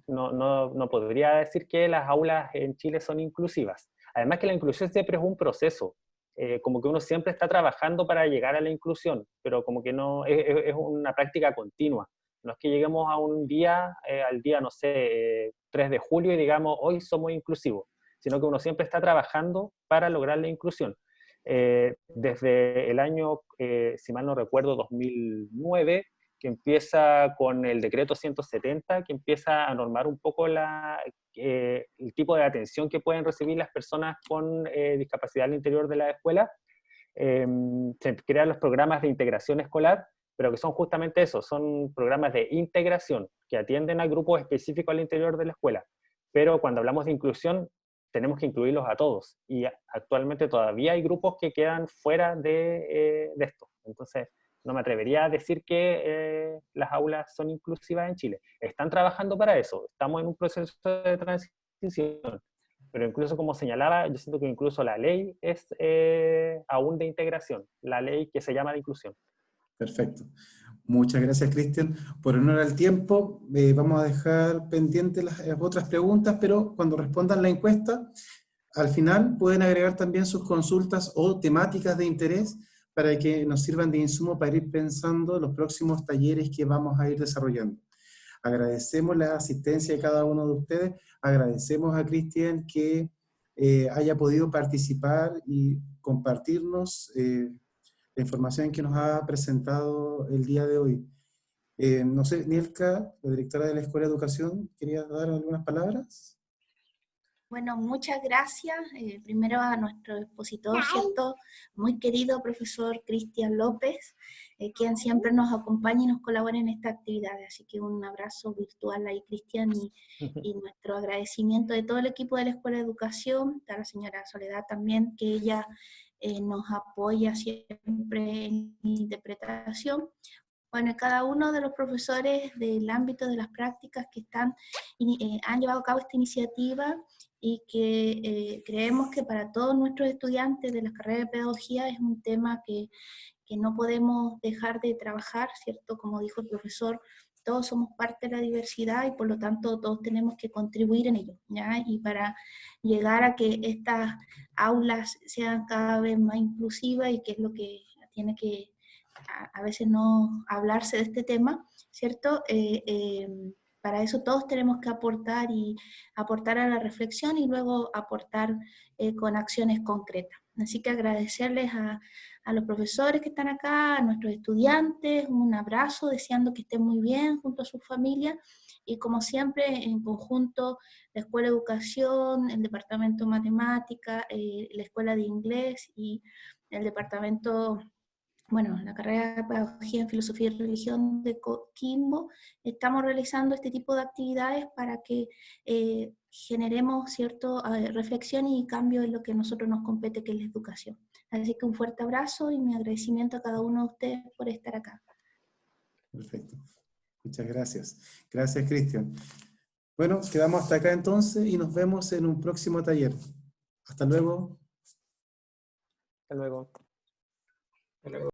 No podría decir que las aulas en Chile son inclusivas. Además que la inclusión siempre es un proceso, como que uno siempre está trabajando para llegar a la inclusión, pero como que no, es una práctica continua. No es que lleguemos a un día, al día, no sé, 3 de julio y digamos, hoy somos inclusivos, sino que uno siempre está trabajando para lograr la inclusión. Desde el año, si mal no recuerdo, 2009, que empieza con el decreto 170, que empieza a normar un poco el tipo de atención que pueden recibir las personas con discapacidad al interior de la escuela. Se crean los programas de integración escolar, pero que son justamente eso, son programas de integración que atienden a grupos específicos al interior de la escuela. Pero cuando hablamos de inclusión, tenemos que incluirlos a todos, y actualmente todavía hay grupos que quedan fuera de esto. Entonces, no me atrevería a decir que las aulas son inclusivas en Chile. Están trabajando para eso, estamos en un proceso de transición, pero incluso como señalaba, yo siento que incluso la ley es aún de integración, la ley que se llama de inclusión. Perfecto. Muchas gracias, Cristian. Por honor al tiempo, vamos a dejar pendientes las otras preguntas, pero cuando respondan la encuesta, al final pueden agregar también sus consultas o temáticas de interés para que nos sirvan de insumo para ir pensando los próximos talleres que vamos a ir desarrollando. Agradecemos la asistencia de cada uno de ustedes, agradecemos a Cristian que haya podido participar y compartirnos la información que nos ha presentado el día de hoy. No sé, Nielka, la directora de la Escuela de Educación, ¿quería dar algunas palabras? Bueno, muchas gracias. Primero a nuestro expositor, ¿cierto? Muy querido profesor Cristian López, quien siempre nos acompaña y nos colabora en esta actividad. Así que un abrazo virtual ahí, Cristian, y nuestro agradecimiento de todo el equipo de la Escuela de Educación, a la señora Soledad también, que ella nos apoya siempre en interpretación. Bueno, cada uno de los profesores del ámbito de las prácticas que han llevado a cabo esta iniciativa y que creemos que para todos nuestros estudiantes de la carrera de pedagogía es un tema que no podemos dejar de trabajar, ¿cierto? Como dijo el profesor, todos somos parte de la diversidad y por lo tanto todos tenemos que contribuir en ello, ¿ya? Y para llegar a que estas aulas sean cada vez más inclusivas, y que es lo que tiene que a veces no hablarse de este tema, ¿cierto? Para eso todos tenemos que aportar a la reflexión y luego aportar con acciones concretas. Así que agradecerles a a los profesores que están acá, a nuestros estudiantes, un abrazo, deseando que estén muy bien junto a su familia, y como siempre, en conjunto, la Escuela de Educación, el Departamento de Matemática, la Escuela de Inglés y el Departamento, bueno, la carrera de Pedagogía en Filosofía y Religión de Coquimbo, estamos realizando este tipo de actividades para que generemos cierta reflexión y cambio en lo que a nosotros nos compete, que es la educación. Así que un fuerte abrazo y mi agradecimiento a cada uno de ustedes por estar acá. Perfecto. Muchas gracias. Gracias, Cristian. Bueno, quedamos hasta acá entonces y nos vemos en un próximo taller. Hasta luego. Hasta luego. Hasta luego.